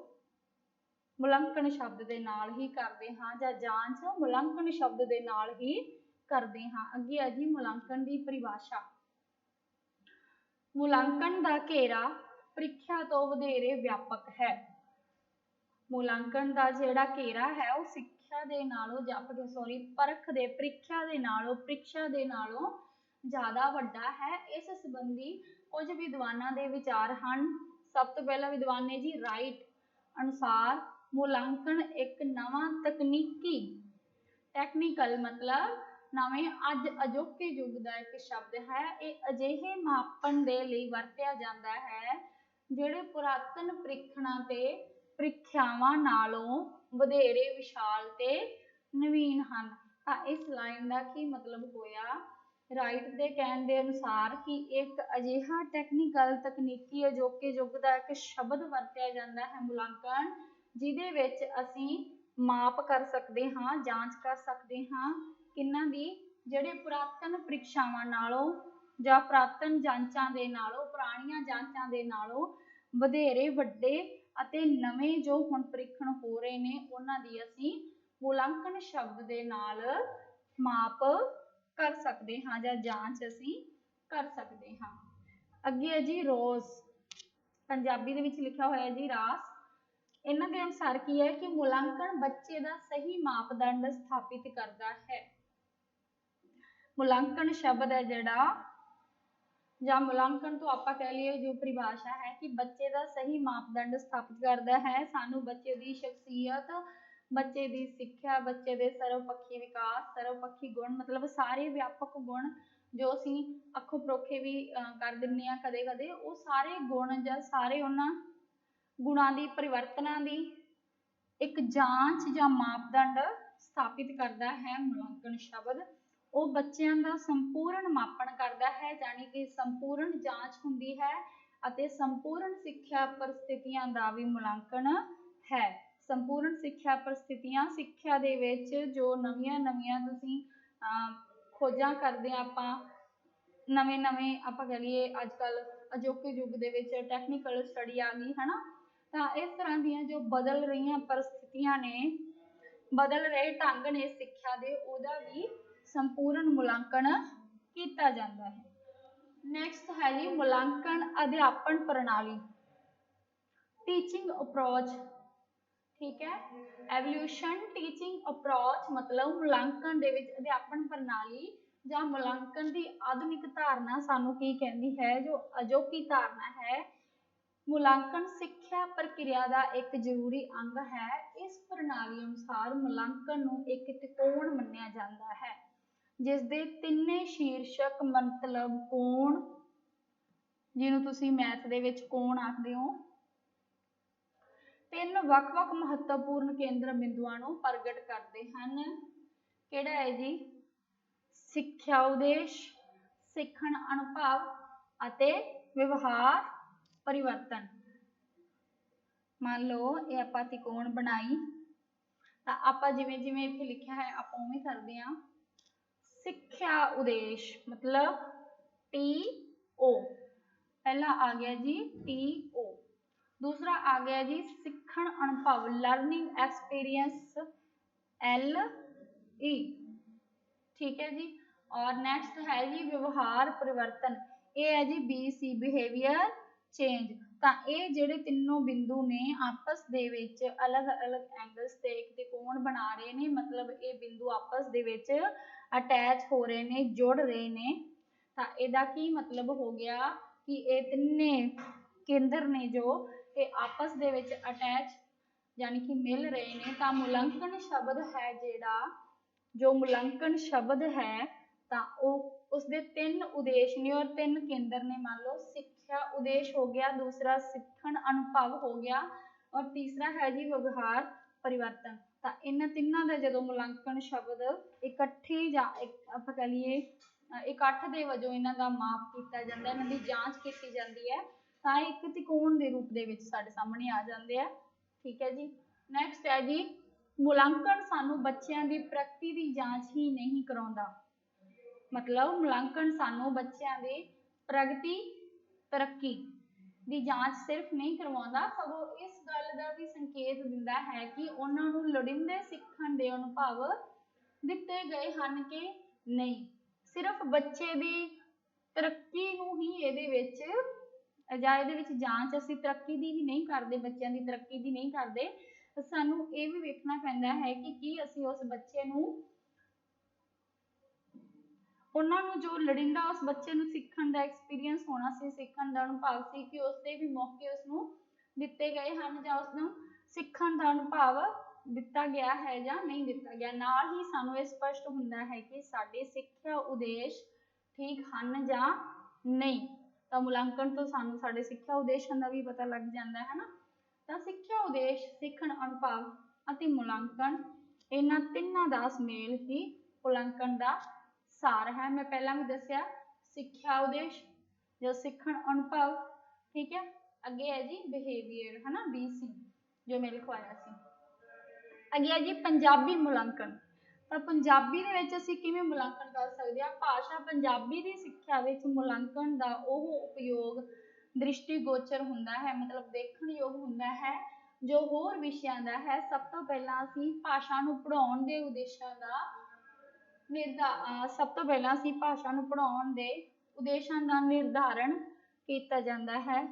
ਮੁਲਾਂਕਣ ਸ਼ਬਦ ਦੇ ਨਾਲ ਹੀ ਕਰਦੇ ਹਾਂ, ਜਾਂ ਜਾਂਚ ਮੁਲਾਂਕਣ ਸ਼ਬਦ ਦੇ ਨਾਲ ਹੀ ਕਰਦੇ ਹਾਂ। ਅੱਗੇ ਹੈ ਜੀ ਮੁਲਾਂਕਣ ਦੀ ਪਰਿਭਾਸ਼ਾ। ਮੁਲਾਂਕਣ ਦਾ ਘੇਰਾ ਪ੍ਰੀਖਿਆ ਤੋਂ ਵਧੇਰੇ ਵਿਆਪਕ ਹੈ। ਮੁਲਾਂਕਣ ਦਾ ਜਿਹੜਾ ਘੇਰਾ ਹੈ ਉਹ ਸਿੱਖਿਆ ਦੇ ਨਾਲੋਂ ਪਰਖ ਦੇ ਪ੍ਰੀਖਿਆ ਦੇ ਨਾਲੋਂ ਜ਼ਿਆਦਾ ਵੱਡਾ ਹੈ। ਇਸ ਸੰਬੰਧੀ ਕੁਝ ਵਿਦਵਾਨਾਂ ਦੇ ਵਿਚਾਰ ਹਨ। ਸਭ ਤੋਂ ਪਹਿਲਾਂ ਵਿਦਵਾਨ ਨੇ ਜੀ ਰਾਈਟ ਅਨੁਸਾਰ ਮੁਲਾਂਕਣ ਇੱਕ ਨਵਾਂ ਤਕਨੀਕੀ ਟੈਕਨੀਕਲ मतलब ਨਵੇਂ ਅੱਜ ਅਜੋਕੇ ਯੁੱਗ ਦਾ ਇੱਕ ਸ਼ਬਦ ਹੈ। ਇਹ ਅਜਿਹੇ ਮਾਪਣ ਦੇ ਲਈ ਵਰਤਿਆ ਜਾਂਦਾ ਹੈ ਜਿਹੜੇ ਪੁਰਾਤਨ ਪ੍ਰੀਖਣਾਂ ਤੇ ਪ੍ਰੀਖਿਆਵਾਂ ਨਾਲੋਂ ਵਧੇਰੇ ਵਿਸ਼ਾਲ ਤੇ ਨਵੀਨ ਹਨ। ਤਾਂ ਇਸ ਲਾਈਨ ਦਾ ਕੀ ਮਤਲਬ ਹੋਇਆ? ਰਾਈਟ ਦੇ ਕਹਿਣ ਦੇ ਅਨੁਸਾਰ ਕਿ ਇੱਕ ਅਜਿਹਾ ਟੈਕਨੀਕਲ ਤਕਨੀਕੀ ਅਜੋਕੇ ਯੁੱਗ ਦਾ ਇੱਕ ਸ਼ਬਦ ਵਰਤਿਆ ਜਾਂਦਾ ਹੈ ਮੁਲਾਂਕਣ, ਜਿਹਦੇ ਵਿੱਚ ਅਸੀਂ ਮਾਪ ਕਰ ਸਕਦੇ ਹਾਂ, ਜਾਂਚ ਕਰ ਸਕਦੇ ਹਾਂ ਕਿਹਨਾਂ ਦੀ? ਜਿਹੜੇ ਪੁਰਾਤਨ ਪ੍ਰੀਖਿਆਵਾਂ ਨਾਲੋਂ ਜਾਂ ਪੁਰਾਤਨ ਜਾਂਚਾਂ ਦੇ ਨਾਲੋਂ, ਪੁਰਾਣੀਆਂ ਜਾਂਚਾਂ ਦੇ ਨਾਲੋਂ ਵਧੇਰੇ ਵੱਡੇ ਅਤੇ ਨਵੇਂ ਜੋ ਹੁਣ ਪ੍ਰੀਖਣ ਹੋ ਰਹੇ ਨੇ ਉਹਨਾਂ ਦੀ ਅਸੀਂ ਮੁਲਾਂਕਣ ਸ਼ਬਦ ਦੇ ਨਾਲ ਮਾਪ ਕਰ ਸਕਦੇ ਹਾਂ ਜਾਂ ਜਾਂਚ ਅਸੀਂ ਕਰ ਸਕਦੇ ਹਾਂ। ਅੱਗੇ ਹੈ ਜੀ ਰੋਜ਼, ਪੰਜਾਬੀ ਦੇ ਵਿੱਚ ਲਿਖਿਆ ਹੋਇਆ ਜੀ ਰਾਸ। ਇਹਨਾਂ ਦੇ ਅਨੁਸਾਰ ਕੀ ਹੈ ਕਿ ਮੁਲਾਂਕਣ ਬੱਚੇ ਦਾ ਸਹੀ ਮਾਪਦੰਡ ਸਥਾਪਿਤ ਕਰਦਾ ਹੈ। ਮੁਲਾਂਕਣ ਸ਼ਬਦ ਹੈ ਜਿਹੜਾ ਜਾਂ ਮੁਲਾਂਕਣ ਤੋਂ ਆਪਾਂ ਕਹਿ ਲਈਏ ਜੋ ਪਰਿਭਾਸ਼ਾ ਹੈ ਕਿ ਬੱਚੇ ਦਾ ਸਹੀ ਮਾਪਦੰਡ ਸਥਾਪਿਤ ਕਰਦਾ ਹੈ। ਸਾਨੂੰ ਬੱਚੇ ਦੀ ਸ਼ਖਸੀਅਤ, ਬੱਚੇ ਦੀ ਸਿੱਖਿਆ, ਬੱਚੇ ਦੇ ਸਰਵਪੱਖੀ ਵਿਕਾਸ, ਸਰਵਪੱਖੀ ਗੁਣ ਮਤਲਬ ਸਾਰੇ ਵਿਆਪਕ ਗੁਣ ਜੋ ਅਸੀਂ ਅੱਖੋਂ ਪਰੋਖੇ ਵੀ ਕਰ ਦਿੰਦੇ ਹਾਂ ਕਦੇ ਕਦੇ, ਉਹ ਸਾਰੇ ਗੁਣ ਜਾਂ ਸਾਰੇ ਉਹਨਾਂ ਗੁਣਾਂ ਦੀ ਪਰਿਵਰਤਨਾਂ ਦੀ ਇੱਕ ਜਾਂਚ ਜਾਂ ਮਾਪਦੰਡ ਸਥਾਪਿਤ ਕਰਦਾ ਹੈ ਮੁਲਾਂਕਣ ਸ਼ਬਦ। ਉਹ ਬੱਚਿਆਂ ਦਾ ਸੰਪੂਰਨ ਮਾਪਣ ਕਰਦਾ ਹੈ, ਯਾਨੀ ਕਿ ਸੰਪੂਰਨ ਜਾਂਚ ਹੁੰਦੀ ਹੈ ਅਤੇ ਸੰਪੂਰਨ ਸਿੱਖਿਆ ਪਰਿਸਥਿਤੀਆਂ ਦਾ ਵੀ ਮੁਲਾਂਕਣ ਹੈ। ਸੰਪੂਰਨ ਸਿੱਖਿਆ ਪਰਿਸਥਿਤੀਆਂ, ਸਿੱਖਿਆ ਦੇ ਵਿੱਚ ਜੋ ਨਵੀਆਂ ਤੁਸੀਂ ਖੋਜਾਂ ਕਰਦੇ ਆ, ਆਪਾਂ ਨਵੇਂ ਆਪਾਂ ਕਹਿ ਲਈਏ ਅੱਜ ਕੱਲ ਅਜੋਕੇ ਯੁੱਗ ਦੇ ਵਿੱਚ ਟੈਕਨੀਕਲ ਸਟੱਡੀ ਆ ਗਈ ਹੈ ਨਾ, ਤਾਂ ਇਸ ਤਰ੍ਹਾਂ ਦੀਆਂ ਜੋ ਬਦਲ ਰਹੀਆਂ ਪਰਿਸਥਿਤੀਆਂ ਨੇ, ਬਦਲ ਰਹੇ ਢੰਗ ਨੇ ਸਿੱਖਿਆ ਦੇ, ਉਹਦਾ ਵੀ ਸੰਪੂਰਨ ਮੁਲਾਂਕਣ ਕੀਤਾ ਜਾਂਦਾ ਹੈ। ਨੈਕਸਟ ਹੈ ਜੀ ਮੁਲਾਂਕਣ ਅਧਿਆਪਨ ਪ੍ਰਣਾਲੀ, ਟੀਚਿੰਗ ਅਪਰੋਚ। ਠੀਕ ਹੈ, ਐਵੋਲਿਊਸ਼ਨ ਟੀਚਿੰਗ ਅਪਰੋਚ ਮਤਲਬ ਮੁਲਾਂਕਣ ਦੇ ਵਿੱਚ ਅਧਿਆਪਨ ਪ੍ਰਣਾਲੀ ਜਾਂ ਮੁਲਾਂਕਣ ਦੀ ਆਧੁਨਿਕ ਧਾਰਨਾ ਸਾਨੂੰ ਕੀ ਕਹਿੰਦੀ ਹੈ? ਜੋ ਅਜੋਕੀ ਧਾਰਨਾ ਹੈ, ਮੁਲਾਂਕਣ ਸਿੱਖਿਆ ਪ੍ਰਕਿਰਿਆ ਦਾ ਇੱਕ ਜ਼ਰੂਰੀ ਅੰਗ ਹੈ। ਇਸ ਪ੍ਰਣਾਲੀ ਅਨੁਸਾਰ ਮੁਲਾਂਕਣ ਨੂੰ ਇੱਕ ਤਿਕੋਣ ਮੰਨਿਆ ਜਾਂਦਾ ਹੈ ਜਿਸ ਦੇ ਤਿੰਨੇ ਸ਼ੀਰਸ਼ਕ ਮਤਲਬ ਕੋਣ, ਜਿਹਨੂੰ ਤੁਸੀਂ ਮੈਥ ਦੇ ਵਿੱਚ ਕੋਣ ਆਖਦੇ ਹੋ, ਤਿੰਨ ਵੱਖ-ਵੱਖ ਮਹੱਤਵਪੂਰਨ ਕੇਂਦਰ ਬਿੰਦੂਆਂ ਨੂੰ ਪ੍ਰਗਟ ਕਰਦੇ ਹਨ। ਕਿਹੜਾ ਹੈ ਜੀ? ਸਿੱਖਿਆ ਉਦੇਸ਼, ਸਿੱਖਣ ਅਨੁਭਵ ਅਤੇ ਵਿਵਹਾਰ ਪਰਿਵਰਤਨ। ਮੰਨ ਲਓ ਇਹ ਆਪਾਂ ਤਿਕੋਣ ਬਣਾਈ ਤਾਂ ਆਪਾਂ ਜਿਵੇਂ ਇੱਥੇ ਲਿਖਿਆ ਹੈ ਆਪਾਂ ਉਵੇਂ ਕਰਦੇ ਹਾਂ। ਸਿੱਖਿਆ ਉਦੇਸ਼ ਮਤਲਬ TO, ਪਹਿਲਾ ਆ ਗਿਆ ਜੀ TO, ਦੂਸਰਾ ਆ ਗਿਆ ਜੀ ਸਿੱਖਣ ਅਨੁਭਵ ਲਰਨਿੰਗ ਐਕਸਪੀਰੀਅੰਸ LE, ਠੀਕ ਹੈ ਜੀ। ਔਰ ਨੈਕਸਟ ਹੈ ਜੀ ਵਿਵਹਾਰ ਪਰਿਵਰਤਨ, ਇਹ ਹੈ ਜੀ BC ਬਿਹੇਵੀਅਰ ਚੇਂਜ। ਤਾਂ ਇਹ ਜਿਹੜੇ ਤਿੰਨੋਂ ਬਿੰਦੂ ਨੇ ਆਪਸ ਦੇ ਵਿੱਚ ਅਲੱਗ-ਅਲੱਗ ਐਂਗਲਸ ਤੇ ਇੱਕ ਤਿਕੋਣ ਬਣਾ ਰਹੇ ਨੇ, ਮਤਲਬ ਇਹ ਬਿੰਦੂ ਆਪਸ ਦੇ ਵਿੱਚ ਅਟੈਚ ਹੋ ਰਹੇ ਨੇ, ਜੁੜ ਰਹੇ ਨੇ। ਤਾਂ ਇਹਦਾ ਕੀ ਮਤਲਬ ਹੋ ਗਿਆ ਕਿ ਇਹ ਤਿੰਨੇ ਕੇਂਦਰ ਨੇ ਜੋ ਇਹ ਆਪਸ ਦੇ ਵਿੱਚ ਅਟੈਚ ਯਾਨੀ ਕਿ ਮਿਲ ਰਹੇ ਨੇ। ਤਾਂ ਮੁਲਾਂਕਣ ਸ਼ਬਦ ਹੈ ਜਿਹੜਾ, ਜੋ ਮੁਲਾਂਕਣ ਸ਼ਬਦ ਹੈ ਤਾਂ ਉਹ ਉਸਦੇ ਤਿੰਨ ਉਦੇਸ਼ ਨੇ ਔਰ ਤਿੰਨ ਕੇਂਦਰ ਨੇ। ਮੰਨ ਲਓ ਸਿੱਖਿਆ ਉਦੇਸ਼ ਹੋ ਗਿਆ, ਦੂਸਰਾ ਸਿੱਖਣ ਅਨੁਭਵ ਹੋ ਗਿਆ ਔਰ ਤੀਸਰਾ ਹੈ ਜੀ ਵਿਵਹਾਰ ਪਰਿਵਰਤਨ। ਤਾਂ ਇਹਨਾਂ ਤਿੰਨਾਂ ਦਾ ਜਦੋਂ ਮੁਲਾਂਕਣ ਸ਼ਬਦ ਇਕੱਠੇ ਜਾਂ ਆਪਾਂ ਕਹਿ ਲਈਏ ਇਕੱਠ ਦੇ ਵਜੋਂ ਇਹਨਾਂ ਦਾ ਮਾਪ ਕੀਤਾ ਜਾਂਦਾ, ਇਹਨਾਂ ਦੀ ਜਾਂਚ ਕੀਤੀ ਜਾਂਦੀ ਹੈ, ਤਾਂ ਇੱਕ ਤਿਕੋਣ ਦੇ ਰੂਪ ਦੇ ਵਿੱਚ ਸਾਡੇ ਸਾਹਮਣੇ ਆ ਜਾਂਦੇ ਆ। ਠੀਕ ਹੈ ਜੀ। ਨੈਕਸਟ ਹੈ ਜੀ ਮੁਲਾਂਕਣ ਸਾਨੂੰ ਬੱਚਿਆਂ ਦੀ ਪ੍ਰਗਤੀ ਦੀ ਜਾਂਚ ਹੀ ਨਹੀਂ ਕਰਾਉਂਦਾ, ਮਤਲਬ ਮੁਲਾਂਕਣ ਸਾਨੂੰ ਬੱਚਿਆਂ ਦੀ ਪ੍ਰਗਤੀ, ਤਰੱਕੀ ਦੀ ਜਾਂਚ ਸਿਰਫ ਨਹੀਂ ਕਰਵਾਉਂਦਾ, ਸਗੋਂ ਇਸ ਗੱਲ ਦਾ ਵੀ ਸੰਕੇਤ ਦਿੰਦਾ ਹੈ ਕਿ ਉਹਨਾਂ ਨੂੰ ਲੋੜੀਂਦੇ ਸਿੱਖਣ ਦੇ ਅਨੁਭਵ ਦਿੱਤੇ ਗਏ ਹਨ ਕਿ ਨਹੀਂ। ਸਿਰਫ ਬੱਚੇ ਦੀ ਤਰੱਕੀ ਨੂੰ ਹੀ ਇਹਦੇ ਵਿੱਚ ਜਾਂਚ ਅਸੀਂ ਤਰੱਕੀ ਦੀ ਵੀ ਨਹੀਂ ਕਰਦੇ, ਬੱਚਿਆਂ ਦੀ ਤਰੱਕੀ ਦੀ ਨਹੀਂ ਕਰਦੇ, ਸਾਨੂੰ ਇਹ ਵੀ ਵੇਖਣਾ ਪੈਂਦਾ ਹੈ ਕਿ ਕੀ ਅਸੀਂ ਉਸ ਬੱਚੇ ਨੂੰ, ਉਹਨਾਂ ਨੂੰ ਜੋ ਲੋੜੀਂਦਾ ਉਸ ਬੱਚੇ ਨੂੰ ਸਿੱਖਣ ਦਾ ਐਕਸਪੀਰੀਅੰਸ ਹੋਣਾ ਸੀ, ਸਿੱਖਣ ਦਾ ਅਨੁਭਵ ਸੀ, ਕਿ ਉਸਦੇ ਵੀ ਮੌਕੇ ਉਸਨੂੰ ਦਿੱਤੇ ਗਏ ਹਨ ਜਾਂ ਉਸਨੂੰ ਸਿੱਖਣ ਦਾ ਅਨੁਭਵ ਦਿੱਤਾ ਗਿਆ ਹੈ ਜਾਂ ਨਹੀਂ ਦਿੱਤਾ ਗਿਆ। ਨਾਲ ਹੀ ਸਾਨੂੰ ਇਹ ਸਪਸ਼ਟ ਹੁੰਦਾ ਹੈ ਕਿ ਸਾਡੇ ਸਿੱਖਿਆ ਉਦੇਸ਼ ਠੀਕ ਹਨ ਜਾਂ ਨਹੀਂ। ਤਾਂ ਮੁਲਾਂਕਣ ਤੋਂ ਸਾਨੂੰ ਸਾਡੇ ਸਿੱਖਿਆ ਉਦੇਸ਼ਾਂ ਦਾ ਵੀ ਪਤਾ ਲੱਗ ਜਾਂਦਾ ਹੈ ਨਾ। ਤਾਂ ਸਿੱਖਿਆ ਉਦੇਸ਼, ਸਿੱਖਣ ਅਨੁਭਵ ਅਤੇ ਮੁਲਾਂਕਣ, ਇਹਨਾਂ ਤਿੰਨਾਂ ਦਾ ਸੁਮੇਲ ਹੀ ਮੁਲਾਂਕਣ ਦਾ ਸਾਰ ਹੈ। ਮੈਂ ਪਹਿਲਾਂ ਵੀ ਦੱਸਿਆ ਸਿੱਖਿਆ ਉਦੇਸ਼ ਜਾਂ ਸਿੱਖਣ ਅਨੁਭਵ, ਠੀਕ ਹੈ। ਅੱਗੇ ਹੈ ਜੀ ਬਿਹੇਵੀਅਰ, ਹੈ ਨਾ, BC ਜੋ ਮੈਂ ਲਿਖਵਾਇਆ ਸੀ। ਅੱਗੇ ਹੈ ਜੀ ਪੰਜਾਬੀ ਮੁਲਾਂਕਣ। ਤਾਂ ਪੰਜਾਬੀ ਦੇ ਵਿੱਚ ਅਸੀਂ ਕਿਵੇਂ ਮੁਲਾਂਕਣ ਕਰ ਸਕਦੇ ਹਾਂ? ਭਾਸ਼ਾ ਪੰਜਾਬੀ ਦੀ ਸਿੱਖਿਆ ਵਿੱਚ ਮੁਲਾਂਕਣ ਦਾ ਉਹ ਉਪਯੋਗ ਦ੍ਰਿਸ਼ਟੀਗੋਚਰ ਹੁੰਦਾ ਹੈ, ਮਤਲਬ ਦੇਖਣਯੋਗ ਹੁੰਦਾ ਹੈ, ਜੋ ਹੋਰ ਵਿਸ਼ਿਆਂ ਦਾ ਹੈ। ਸਭ ਤੋਂ ਪਹਿਲਾਂ ਅਸੀਂ ਭਾਸ਼ਾ ਨੂੰ ਪੜ੍ਹਾਉਣ ਦੇ ਉਦੇਸ਼ਾਂ ਦਾ ਨਿਰਧਾਰਨ ਕੀਤਾ ਜਾਂਦਾ ਹੈ।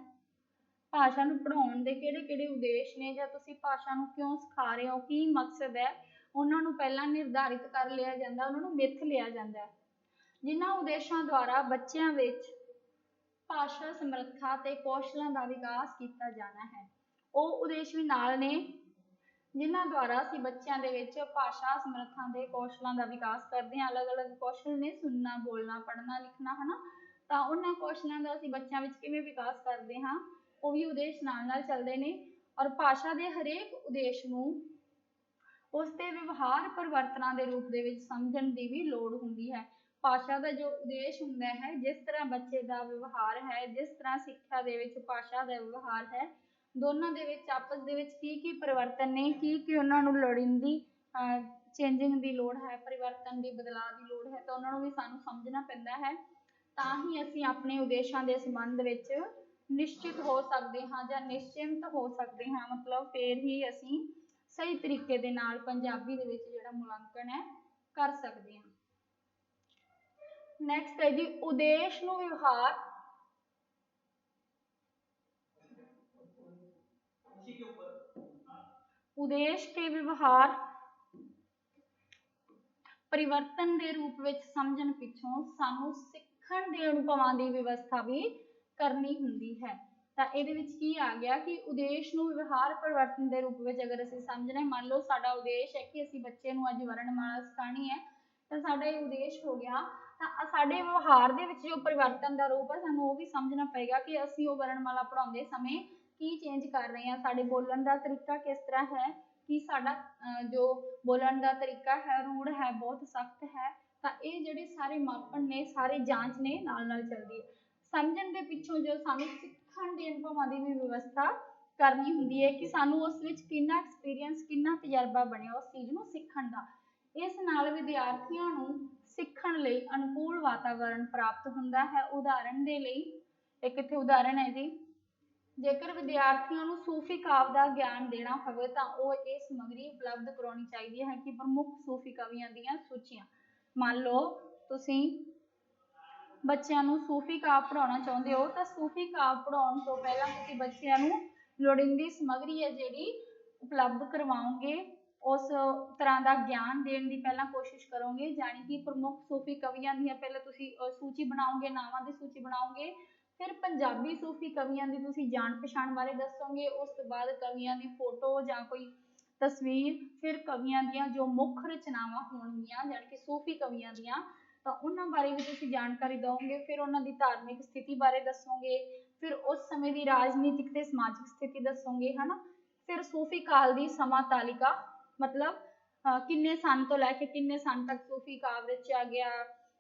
ਭਾਸ਼ਾ ਨੂੰ ਪੜ੍ਹਾਉਣ ਦੇ ਕਿਹੜੇ-ਕਿਹੜੇ ਉਦੇਸ਼ ਨੇ, ਜਾਂ ਤੁਸੀਂ ਭਾਸ਼ਾ ਨੂੰ ਕਿਉਂ ਸਿਖਾ ਰਹੇ ਹੋ, ਕੀ ਮਕਸਦ ਹੈ, ਉਹਨਾਂ ਨੂੰ ਪਹਿਲਾਂ ਨਿਰਧਾਰਿਤ ਕਰ ਲਿਆ ਜਾਂਦਾ, ਉਹਨਾਂ ਨੂੰ ਮਿਥ ਲਿਆ ਜਾਂਦਾ ਹੈ। ਜਿਨ੍ਹਾਂ ਉਦੇਸ਼ਾਂ ਦੁਆਰਾ ਬੱਚਿਆਂ ਵਿੱਚ ਭਾਸ਼ਾ ਸਮਰੱਥਾ ਤੇ ਕੌਸ਼ਲਾਂ ਦਾ ਵਿਕਾਸ ਕੀਤਾ ਜਾਣਾ ਹੈ, ਉਹ ਉਦੇਸ਼ ਵੀ ਨਾਲ ਨੇ ਜਿਨ੍ਹਾਂ ਦੁਆਰਾ ਅਸੀਂ ਬੱਚਿਆਂ ਦੇ ਵਿੱਚ ਭਾਸ਼ਾ ਸਮਰੱਥਾ ਦੇ ਕੌਸ਼ਲਾਂ ਦਾ ਵਿਕਾਸ ਕਰਦੇ ਹਾਂ। ਅਲੱਗ-ਅਲੱਗ ਕੌਸ਼ਲ ਨੇ, ਸੁਣਨਾ, ਬੋਲਣਾ, ਪੜ੍ਹਨਾ, ਲਿਖਣਾ, ਹਨਾ। ਤਾਂ ਉਹਨਾਂ ਕੌਸ਼ਲਾਂ ਦਾ ਅਸੀਂ ਬੱਚਿਆਂ ਵਿੱਚ ਕਿਵੇਂ ਵਿਕਾਸ ਕਰਦੇ ਹਾਂ, ਉਹ ਵੀ ਉਦੇਸ਼ ਨਾਲ-ਨਾਲ ਚੱਲਦੇ ਨੇ। ਔਰ ਭਾਸ਼ਾ ਦੇ ਹਰੇਕ ਉਦੇਸ਼ ਨੂੰ ਉਸ ਦੇ ਵਿਵਹਾਰ ਪਰਿਵਰਤਨਾਂ ਦੇ ਰੂਪ ਦੇ ਵਿੱਚ ਸਮਝਣ ਦੀ ਵੀ ਲੋੜ ਹੁੰਦੀ ਹੈ। ਭਾਸ਼ਾ ਦਾ ਜੋ ਉਦੇਸ਼ ਹੁੰਦਾ ਹੈ, ਜਿਸ ਤਰ੍ਹਾਂ ਬੱਚੇ ਦਾ ਵਿਵਹਾਰ ਹੈ, ਜਿਸ ਤਰ੍ਹਾਂ ਸਿੱਖਿਆ ਦੇ ਵਿੱਚ ਭਾਸ਼ਾ ਦਾ ਵਿਵਹਾਰ ਹੈ, ਦੋਨਾਂ ਦੇ ਵਿੱਚ ਆਪਸ ਦੇ ਵਿੱਚ ਕੀ ਪਰਿਵਰਤਨ ਨੇ, ਕੀ ਉਹਨਾਂ ਨੂੰ ਲੋੜੀਂਦੀ ਚੇਂਜਿੰਗ ਦੀ ਲੋੜ ਹੈ, ਪਰਿਵਰਤਨ ਦੀ, ਬਦਲਾਅ ਦੀ ਲੋੜ ਹੈ, ਤਾਂ ਉਹਨਾਂ ਨੂੰ ਵੀ ਸਾਨੂੰ ਸਮਝਣਾ ਪੈਂਦਾ ਹੈ। ਤਾਂ ਹੀ ਅਸੀਂ ਆਪਣੇ ਉਦੇਸ਼ਾਂ ਦੇ ਸੰਬੰਧ ਵਿੱਚ ਨਿਸ਼ਚਿਤ ਹੋ ਸਕਦੇ ਹਾਂ ਜਾਂ ਨਿਸ਼ਚਿੰਤ ਹੋ ਸਕਦੇ ਹਾਂ, ਮਤਲਬ ਫਿਰ ਹੀ ਅਸੀਂ ਸਹੀ ਤਰੀਕੇ ਦੇ ਨਾਲ ਪੰਜਾਬੀ ਦੇ ਵਿੱਚ ਜਿਹੜਾ ਮੁਲਾਂਕਣ ਹੈ ਕਰ ਸਕਦੇ ਹਾਂ। ਨੈਕਸਟ ਹੈ ਜੀ ਉਦੇਸ਼ ਨੂੰ ਵਿਵਹਾਰ ਉਦੇਸ਼ ਕੇ ਵਿਵਹਾਰ ਪਰਿਵਰਤਨ ਦੇ ਰੂਪ ਵਿੱਚ ਸਮਝਣ ਪਿੱਛੋਂ ਸਾਨੂੰ ਸਿੱਖਣ ਦੇ ਅਨੁਭਵਾਂ ਦੀ ਵਿਵਸਥਾ ਵੀ ਕਰਨੀ ਹੁੰਦੀ ਹੈ। ਤਾਂ ਇਹਦੇ ਵਿੱਚ ਕੀ ਆ ਗਿਆ ਕਿ ਉਦੇਸ਼ ਨੂੰ ਵਿਵਹਾਰ ਪਰਿਵਰਤਨ ਦੇ ਰੂਪ ਵਿੱਚ ਅਗਰ ਅਸੀਂ ਸਮਝਣਾ, ਮੰਨ ਲਓ ਸਾਡਾ ਉਦੇਸ਼ ਹੈ ਕਿ ਅਸੀਂ ਬੱਚੇ ਨੂੰ ਅੱਜ ਵਰਣਮਾਲਾ ਸਿਖਾਉਣੀ ਹੈ, ਤਾਂ ਸਾਡਾ ਇਹ ਉਦੇਸ਼ ਹੋ ਗਿਆ। ਤਾਂ ਸਾਡੇ ਵਿਵਹਾਰ ਦੇ ਵਿੱਚ ਜੋ ਪਰਿਵਰਤਨ ਦਾ ਰੂਪ ਹੈ, ਸਾਨੂੰ ਉਹ ਵੀ ਸਮਝਣਾ ਪਏਗਾ ਕਿ ਅਸੀਂ ਉਹ ਵਰਣਮਾਲਾ ਪੜ੍ਹਾਉਂਦੇ ਸਮੇਂ ਕੀ ਚੇਂਜ ਕਰ ਰਹੇ ਹਾਂ, ਸਾਡੇ ਬੋਲਣ ਦਾ ਤਰੀਕਾ ਕਿਸ ਤਰ੍ਹਾਂ ਹੈ, ਕਿ ਸਾਡਾ ਜੋ ਬੋਲਣ ਦਾ ਤਰੀਕਾ ਹੈ ਰੂੜ ਹੈ, ਬਹੁਤ ਸਖਤ ਹੈ। ਤਾਂ ਇਹ ਜਿਹੜੇ ਸਾਰੇ ਮਾਪਣ ਨੇ, ਸਾਰੇ ਜਾਂਚ ਨੇ ਨਾਲ-ਨਾਲ ਚੱਲਦੀ ਹੈ। ਸਮਝਣ ਦੇ ਪਿੱਛੋਂ ਜੋ ਸਾਨੂੰ ਸਿੱਖਣ ਦੇ ਅਨੁਭਵਾਂ ਦੀ ਵੀ ਵਿਵਸਥਾ ਕਰਨੀ ਹੁੰਦੀ ਹੈ ਕਿ ਸਾਨੂੰ ਉਸ ਵਿੱਚ ਕਿੰਨਾ ਐਕਸਪੀਰੀਅੰਸ, ਕਿੰਨਾ ਤਜਰਬਾ ਬਣਿਆ ਉਸ ਚੀਜ਼ ਨੂੰ ਸਿੱਖਣ ਦਾ। ਇਸ ਨਾਲ ਵਿਦਿਆਰਥੀਆਂ ਨੂੰ ਸਿੱਖਣ ਲਈ ਅਨੁਕੂਲ ਵਾਤਾਵਰਣ ਪ੍ਰਾਪਤ ਹੁੰਦਾ ਹੈ। ਉਦਾਹਰਣ ਦੇ ਲਈ ਇੱਕ ਇੱਥੇ ਉਦਾਹਰਣ ਹੈ ਜੀ, ਜੇਕਰ ਵਿਦਿਆਰਥੀਆਂ ਨੂੰ ਸੂਫੀ ਕਾਵਿ ਦਾ ਗਿਆਨ ਦੇਣਾ ਹੋਵੇ ਤਾਂ ਉਹ ਇਹ ਸਮੱਗਰੀ ਉਪਲਬਧ ਕਰਾਉਣੀ ਚਾਹੀਦੀ ਹੈ ਕਿ ਪ੍ਰਮੁੱਖ ਸੂਫੀ ਕਵੀਆਂ ਦੀਆਂ ਸੂਚੀਆਂ। ਮੰਨ ਲਓ ਤੁਸੀਂ ਬੱਚਿਆਂ ਨੂੰ ਸੂਫੀ ਕਾਵਿ ਪੜ੍ਹਾਉਣਾ ਚਾਹੁੰਦੇ ਹੋ, ਤਾਂ ਸੂਫੀ ਕਾਵਿ ਪੜ੍ਹਾਉਣ ਤੋਂ ਪਹਿਲਾਂ ਤੁਸੀਂ ਬੱਚਿਆਂ ਨੂੰ ਲੋੜੀਂਦੀ ਸਮੱਗਰੀ ਹੈ ਜਿਹੜੀ ਉਪਲਬਧ ਕਰਵਾਓਗੇ, ਉਸ ਤਰ੍ਹਾਂ ਦਾ ਗਿਆਨ ਦੇਣ ਦੀ ਪਹਿਲਾਂ ਕੋਸ਼ਿਸ਼ ਕਰੋਗੇ। ਜਾਣੀ ਕਿ ਪ੍ਰਮੁੱਖ ਸੂਫੀ ਕਵੀਆਂ ਦੀਆਂ ਪਹਿਲਾਂ ਤੁਸੀਂ ਸੂਚੀ ਬਣਾਓਗੇ, ਨਾਵਾਂ ਦੀ ਸੂਚੀ ਬਣਾਓਗੇ। ਫਿਰ ਪੰਜਾਬੀ ਸੂਫੀ ਕਵੀਆਂ ਦੀ ਤੁਸੀਂ ਜਾਣ ਪਛਾਣ ਬਾਰੇ ਦੱਸੋਗੇ। ਉਸ ਤੋਂ ਬਾਅਦ ਕਵੀਆਂ ਦੀ ਫੋਟੋ ਜਾਂ ਕੋਈ ਤਸਵੀਰ, ਫਿਰ ਕਵੀਆਂ ਦੀਆਂ ਜੋ ਮੁੱਖ ਰਚਨਾਵਾਂ ਹੋਣਗੀਆਂ ਜਾਣੀ ਕਿ ਸੂਫੀ ਕਵੀਆਂ ਦੀਆਂ, ਤਾਂ ਉਹਨਾਂ ਬਾਰੇ ਵੀ ਤੁਸੀਂ ਜਾਣਕਾਰੀ ਦਿਓਗੇ। ਫਿਰ ਉਹਨਾਂ ਦੀ ਧਾਰਮਿਕ ਸਥਿਤੀ ਬਾਰੇ ਦੱਸੋਗੇ, ਫਿਰ ਉਸ ਸਮੇਂ ਦੀ ਰਾਜਨੀਤਿਕ ਤੇ ਸਮਾਜਿਕ ਸਥਿਤੀ ਦੱਸੋਗੇ, ਹਨਾ। ਫਿਰ ਸੂਫੀ ਕਾਲ ਦੀ ਸਮਾਂ ਤਾਲਿਕਾ, ਮਤਲਬ ਕਿੰਨੇ ਸੰਨ ਤੋਂ ਲੈ ਕੇ ਕਿੰਨੇ ਸੰਨ ਤੱਕ ਸੂਫੀ ਕਾਵਿ ਰਚਿਆ ਗਿਆ,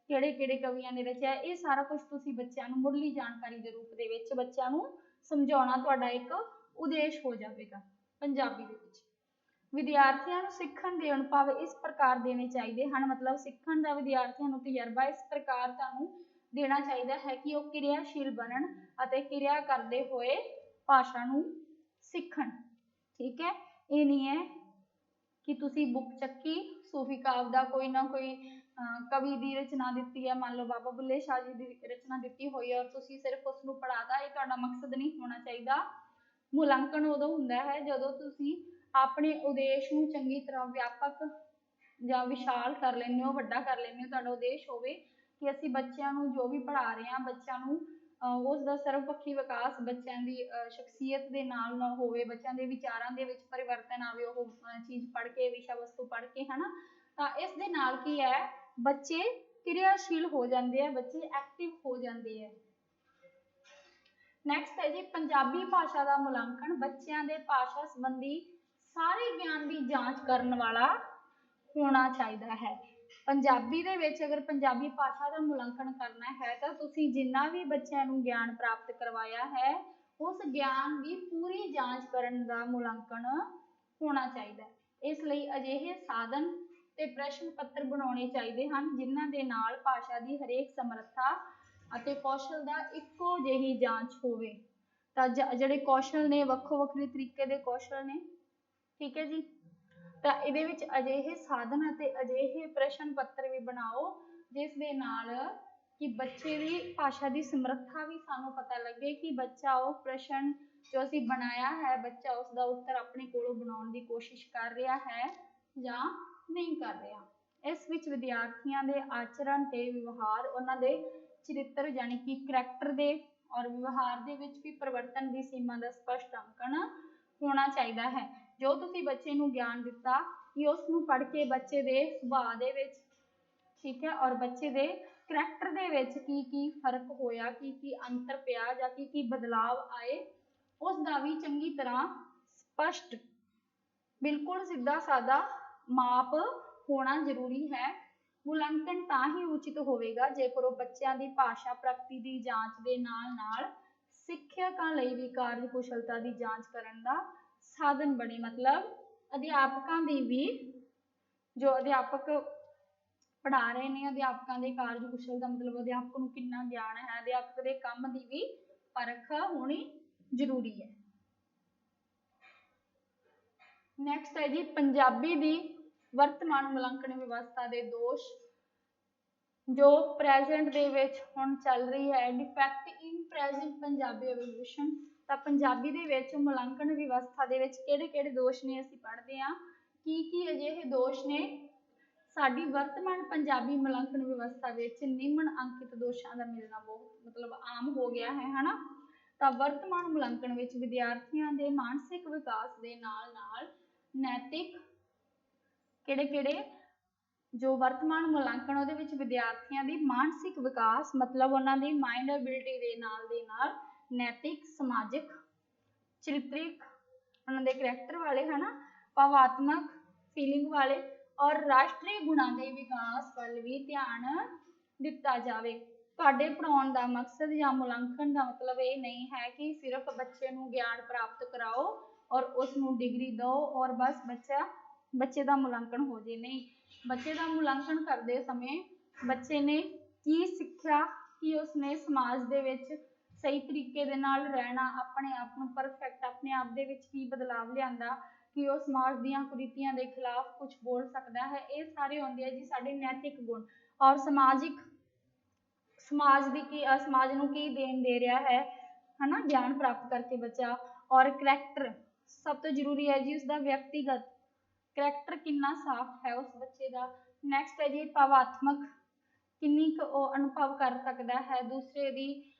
ਕਿਹੜੇ-ਕਿਹੜੇ ਕਵੀਆਂ ਨੇ ਰਚਿਆ, ਇਹ ਸਾਰਾ ਕੁਝ ਤੁਸੀਂ ਬੱਚਿਆਂ ਨੂੰ ਮੁੱਢਲੀ ਜਾਣਕਾਰੀ ਦੇ ਰੂਪ ਦੇ ਵਿੱਚ ਬੱਚਿਆਂ ਨੂੰ ਸਮਝਾਉਣਾ ਤੁਹਾਡਾ ਇੱਕ ਉਦੇਸ਼ ਹੋ ਜਾਵੇਗਾ ਪੰਜਾਬੀ ਦੇ ਵਿੱਚ। ਵਿਦਿਆਰਥੀਆਂ ਨੂੰ ਸਿੱਖਣ ਦੇ ਅਨੁਭਵ ਇਸ ਪ੍ਰਕਾਰ ਦੇਣੇ ਚਾਹੀਦੇ ਹਨ, ਮਤਲਬ ਸਿੱਖਣ ਦਾ ਵਿਦਿਆਰਥੀਆਂ ਨੂੰ ਤਜਰਬਾ ਇਸ ਪ੍ਰਕਾਰ ਤੁਹਾਨੂੰ ਦੇਣਾ ਚਾਹੀਦਾ ਹੈ ਕਿ ਉਹ ਕਿਰਿਆਸ਼ੀਲ ਬਣਨ ਅਤੇ ਕਿਰਿਆ ਕਰਦੇ ਹੋਏ ਭਾਸ਼ਾ ਨੂੰ ਸਿੱਖਣ। ਠੀਕ ਹੈ, ਇਹ ਨਹੀਂ ਹੈ ਕਿ ਤੁਸੀਂ ਬੁੱਕ ਚੱਕੀ, ਸੂਫੀ ਕਾਵਿ ਦਾ ਕੋਈ ਨਾ ਕੋਈ ਕਵੀ ਦੀ ਰਚਨਾ ਦਿੱਤੀ ਹੈ, ਮੰਨ ਲਓ ਬਾਬਾ ਬੁੱਲੇ ਸ਼ਾਹ ਜੀ ਦੀ ਰਚਨਾ ਦਿੱਤੀ ਹੋਈ ਹੈ, ਔਰ ਤੁਸੀਂ ਸਿਰਫ ਉਸ ਨੂੰ ਪੜ੍ਹਾਤਾ, ਇਹ ਤੁਹਾਡਾ ਮਕਸਦ ਨਹੀਂ ਹੋਣਾ ਚਾਹੀਦਾ। ਮੁਲਾਂਕਣ ਉਦੋਂ ਹੁੰਦਾ ਹੈ ਜਦੋਂ ਤੁਸੀਂ ਆਪਣੇ ਉਦੇਸ਼ ਨੂੰ ਚੰਗੀ ਤਰ੍ਹਾਂ ਵਿਆਪਕ ਜਾਂ ਵਿਸ਼ਾਲ ਕਰ ਲੈਂਦੇ ਹੋ, ਵੱਡਾ ਕਰ ਲੈਂਦੇ ਹੋ। ਤੁਹਾਡਾ ਉਦੇਸ਼ ਹੋਵੇ ਕਿ ਅਸੀਂ ਬੱਚਿਆਂ ਨੂੰ ਜੋ ਵੀ ਪੜ੍ਹਾ ਰਹੇ ਹਾਂ, ਬੱਚਿਆਂ ਨੂੰ ਉਸ ਦਾ ਸਰਵਪੱਖੀ ਵਿਕਾਸ ਬੱਚਿਆਂ ਦੀ ਸ਼ਖਸੀਅਤ ਦੇ ਨਾਲ ਹੋਵੇ, ਬੱਚਿਆਂ ਦੇ ਵਿਚਾਰਾਂ ਦੇ ਵਿੱਚ ਪਰਿਵਰਤਨ ਆਵੇ, ਉਹ ਚੀਜ਼ ਪੜ੍ਹ ਕੇ, ਵਿਸ਼ਾ ਵਸਤੂ ਪੜ੍ਹ ਕੇ, ਹਨਾ। ਤਾਂ ਇਸ ਦੇ ਨਾਲ ਕੀ ਹੈ, ਬੱਚੇ ਕਿਰਿਆਸ਼ੀਲ ਹੋ ਜਾਂਦੇ ਆ, ਬੱਚੇ ਐਕਟਿਵ ਹੋ ਜਾਂਦੇ ਆ। ਨੈਕਸਟ ਹੈ ਜੀ ਪੰਜਾਬੀ ਭਾਸ਼ਾ ਦਾ ਮੁਲਾਂਕਣ ਬੱਚਿਆਂ ਦੇ ਭਾਸ਼ਾ ਸੰਬੰਧੀ ਸਾਰੇ ਗਿਆਨ ਦੀ ਜਾਂਚ ਕਰਨ ਵਾਲਾ ਹੋਣਾ ਚਾਹੀਦਾ ਹੈ। ਪੰਜਾਬੀ ਦੇ ਵਿੱਚ ਅਗਰ ਪੰਜਾਬੀ ਭਾਸ਼ਾ ਦਾ ਮੁਲਾਂਕਣ ਕਰਨਾ ਹੈ ਤਾਂ ਤੁਸੀਂ ਜਿੰਨਾ ਵੀ ਬੱਚਿਆਂ ਨੂੰ ਗਿਆਨ ਪ੍ਰਾਪਤ ਕਰਵਾਇਆ ਹੈ ਉਸ ਗਿਆਨ ਦੀ ਪੂਰੀ ਜਾਂਚ ਕਰਨ ਦਾ ਮੁਲਾਂਕਣ ਹੋਣਾ ਚਾਹੀਦਾ ਹੈ। ਇਸ ਲਈ ਅਜਿਹੇ ਸਾਧਨ ਤੇ ਪ੍ਰਸ਼ਨ ਪੱਤਰ ਬਣਾਉਣੇ ਚਾਹੀਦੇ ਹਨ ਜਿਨ੍ਹਾਂ ਦੇ ਨਾਲ ਭਾਸ਼ਾ ਦੀ ਹਰੇਕ ਸਮਰੱਥਾ ਅਤੇ ਕੌਸ਼ਲ ਦਾ ਇੱਕੋ ਜਿਹੀ ਜਾਂਚ ਹੋਵੇ। ਤਾਂ ਜਿਹੜੇ ਕੌਸ਼ਲ ਨੇ ਵੱਖੋ ਵੱਖਰੇ ਤਰੀਕੇ ਦੇ ਕੌਸ਼ਲ ਨੇ, ਠੀਕ ਹੈ ਜੀ। ਤਾਂ ਇਹਦੇ ਵਿੱਚ ਅਜਿਹੇ ਸਾਧਨ ਅਤੇ ਅਜਿਹੇ ਪ੍ਰਸ਼ਨ ਪੱਤਰ ਵੀ ਬਣਾਓ ਜਿਸ ਦੇ ਨਾਲ ਕਿ ਬੱਚੇ ਦੀ ਭਾਸ਼ਾ ਦੀ ਸਮਰੱਥਾ ਵੀ ਸਾਨੂੰ ਪਤਾ ਲੱਗੇ ਕਿ ਬੱਚਾ ਉਹ ਪ੍ਰਸ਼ਨ ਜੋ ਅਸੀਂ ਬਣਾਇਆ ਹੈ, ਬੱਚਾ ਉਸ ਦਾ ਉੱਤਰ ਆਪਣੇ ਕੋਲੋਂ ਬਣਾਉਣ ਦੀ ਕੋਸ਼ਿਸ਼ ਕਰ ਰਿਹਾ ਹੈ ਜਾਂ ਨਹੀਂ ਕਰ ਰਿਹਾ। ਇਸ ਵਿੱਚ ਵਿਦਿਆਰਥੀਆਂ ਦੇ ਆਚਰਣ ਤੇ ਵਿਵਹਾਰ, ਉਹਨਾਂ ਦੇ ਚਰਿੱਤਰ ਯਾਨੀ ਕਿ ਕਰੈਕਟਰ ਦੇ ਔਰ ਵਿਵਹਾਰ ਦੇ ਵਿੱਚ ਵੀ ਪਰਿਵਰਤਨ ਦੀ ਸੀਮਾ ਦਾ ਸਪਸ਼ਟ ਅੰਕਣ ਹੋਣਾ ਚਾਹੀਦਾ ਹੈ। ਜੋ ਤੁਸੀਂ ਬੱਚੇ ਨੂੰ ਗਿਆਨ ਦਿੱਤਾ ਕਿ ਉਸ ਨੂੰ ਪੜ੍ਹ ਕੇ ਬੱਚੇ ਦੇ ਸੁਭਾਅ ਦੇ ਵਿੱਚ, ਠੀਕ ਹੈ, ਔਰ ਬੱਚੇ ਦੇ ਕਰੈਕਟਰ ਦੇ ਵਿੱਚ ਕੀ ਕੀ ਫਰਕ ਹੋਇਆ, ਕੀ ਕੀ ਅੰਤਰ ਪਿਆ ਜਾਂ ਕੀ ਕੀ ਬਦਲਾਵ ਆਏ, ਉਸ ਦਾ ਵੀ ਚੰਗੀ ਤਰ੍ਹਾਂ ਸਪਸ਼ਟ, ਬਿਲਕੁਲ ਸਿੱਧਾ ਸਾਦਾ ਮਾਪ ਹੋਣਾ ਜ਼ਰੂਰੀ ਹੈ। ਮੁਲਾਂਕਣ ਤਾਂ ਹੀ ਉਚਿਤ ਹੋਵੇਗਾ ਜੇਕਰ ਉਹ ਬੱਚਿਆਂ ਦੀ ਭਾਸ਼ਾ ਪ੍ਰਗਤੀ ਦੀ ਜਾਂਚ ਦੇ ਨਾਲ ਨਾਲ ਸਿੱਖਿਅਕਾਂ ਲਈ ਵੀ ਕਾਰਜ ਕੁਸ਼ਲਤਾ ਦੀ ਜਾਂਚ ਕਰਨ ਦਾ ਸਾਧਨ ਬਣੇ। ਮਤਲਬ ਅਧਿਆਪਕਾਂ ਦੀ ਵੀ, ਜੋ ਅਧਿਆਪਕ ਪੜ੍ਹਾ ਰਹੇ ਨੇ, ਅਧਿਆਪਕਾਂ ਦੇ ਕਾਰਜ ਕੁਸ਼ਲ ਦਾ ਮਤਲਬ ਅਧਿਆਪਕ ਨੂੰ ਕਿੰਨਾ ਗਿਆਨ ਹੈ, ਅਧਿਆਪਕ ਦੇ ਕੰਮ ਦੀ ਵੀ ਪਰਖ ਹੋਣੀ ਜ਼ਰੂਰੀ ਹੈ। ਨੈਕਸਟ ਹੈ ਜੀ ਪੰਜਾਬੀ ਦੀ ਵਰਤਮਾਨ ਮੁਲਾਂਕਣ ਵਿਵਸਥਾ ਦੇ ਦੋਸ਼ ਜੋ ਪ੍ਰੈਜ਼ੈਂਟ ਦੇ ਵਿੱਚ ਹੁਣ ਚੱਲ ਰਹੀ ਹੈ, ਡਿਫੈਕਟ ਇਨ ਪ੍ਰੈਜ਼ੈਂਟ ਪੰਜਾਬੀ ਐਵੋਲੂਸ਼ਨ। ਤਾਂ ਪੰਜਾਬੀ ਦੇ ਵਿੱਚ ਮੁਲਾਂਕਣ ਵਿਵਸਥਾ ਦੇ ਵਿੱਚ ਕਿਹੜੇ ਕਿਹੜੇ ਦੋਸ਼ ਨੇ ਅਸੀਂ ਪੜ੍ਹਦੇ ਹਾਂ, ਕੀ ਕੀ ਅਜਿਹੇ ਦੋਸ਼ ਨੇ ਸਾਡੀ ਵਰਤਮਾਨ ਪੰਜਾਬੀ ਮੁਲਾਂਕਣ ਵਿਵਸਥਾ ਵਿੱਚ ਨਿਮਨ ਅੰਕਿਤ ਦੋਸ਼ਾਂ ਦਾ ਮਿਲਣਾ ਬਹੁਤ ਮਤਲਬ ਆਮ ਹੋ ਗਿਆ ਹੈ, ਹਨਾ। ਤਾਂ ਵਰਤਮਾਨ ਮੁਲਾਂਕਣ ਵਿੱਚ ਵਿਦਿਆਰਥੀਆਂ ਦੇ ਮਾਨਸਿਕ ਵਿਕਾਸ ਦੇ ਨਾਲ ਨਾਲ ਨੈਤਿਕ ਕਿਹੜੇ ਜੋ ਵਰਤਮਾਨ ਮੁਲਾਂਕਣ ਉਹਦੇ ਵਿੱਚ ਵਿਦਿਆਰਥੀਆਂ ਦੀ ਮਾਨਸਿਕ ਵਿਕਾਸ ਮਤਲਬ ਉਹਨਾਂ ਦੀ ਮਾਈਂਡ ਐਬਿਲਿਟੀ ਦੇ ਨਾਲ ਨੈਤਿਕ, ਸਮਾਜਿਕ, ਚਰਿੱਤਰਿਕ, ਉਹਨਾਂ ਦੇ ਕਰੈਕਟਰ ਵਾਲੇ, ਹਨਾ, ਭਾਵਾਤਮਕ, ਫੀਲਿੰਗ ਵਾਲੇ ਔਰ ਰਾਸ਼ਟਰੀ ਗੁਣਾਂ ਦੇ ਵਿਕਾਸ ਵੱਲ ਵੀ ਧਿਆਨ ਦਿੱਤਾ ਜਾਵੇ। ਤੁਹਾਡੇ ਪੜ੍ਹਾਉਣ ਦਾ ਮਕਸਦ ਜਾਂ ਮੁਲਾਂਕਣ ਦਾ ਮਤਲਬ ਇਹ ਨਹੀਂ ਹੈ ਕਿ ਸਿਰਫ ਬੱਚੇ ਨੂੰ ਗਿਆਨ ਪ੍ਰਾਪਤ ਕਰਾਓ ਔਰ ਉਸ ਨੂੰ ਡਿਗਰੀ ਦਿਓ ਔਰ ਬਸ ਬੱਚੇ ਦਾ ਮੁਲਾਂਕਣ ਹੋ ਜੇ। ਨਹੀਂ, ਬੱਚੇ ਦਾ ਮੁਲਾਂਕਣ ਕਰਦੇ ਸਮੇਂ ਬੱਚੇ ਨੇ ਕੀ ਸਿੱਖਿਆ, ਕੀ ਉਸਨੇ ਸਮਾਜ ਦੇ ਵਿੱਚ ਸਹੀ ਤਰੀਕੇ ਦੇ ਨਾਲ ਰਹਿਣਾ, ਆਪਣੇ ਆਪ ਨੂੰ ਪਰਫੈਕਟ, ਆਪਣੇ ਆਪ ਦੇ ਵਿੱਚ ਕੀ ਬਦਲਾਵ ਲਿਆਂਦਾ, ਕਿ ਉਹ ਸਮਾਜ ਦੀਆਂ ਕੁਰੀਤੀਆਂ ਦੇ ਖਿਲਾਫ ਕੁਝ ਬੋਲ ਸਕਦਾ ਹੈ। ਇਹ ਸਾਰੇ ਹੁੰਦੇ ਆ ਜੀ ਸਾਡੇ ਨੈਤਿਕ ਗੁਣ। ਔਰ ਸਮਾਜ ਨੂੰ ਕੀ ਦੇਣ ਦੇ ਰਿਹਾ ਹੈ, ਹਨਾ, ਗਿਆਨ ਪ੍ਰਾਪਤ ਕਰਕੇ ਬੱਚਾ। ਔਰ ਕਰੈਕਟਰ ਸਭ ਤੋਂ ਜ਼ਰੂਰੀ ਹੈ ਜੀ, ਉਸਦਾ ਵਿਅਕਤੀਗਤ ਕਰੈਕਟਰ ਕਿੰਨਾ ਸਾਫ਼ ਹੈ ਉਸ ਬੱਚੇ ਦਾ। ਨੈਕਸਟ ਹੈ ਜੀ ਭਾਵਾਤਮਕ, ਕਿੰਨੀ ਕੁ ਉਹ ਅਨੁਭਵ ਕਰ ਸਕਦਾ ਹੈ ਦੂਸਰੇ ਦੀ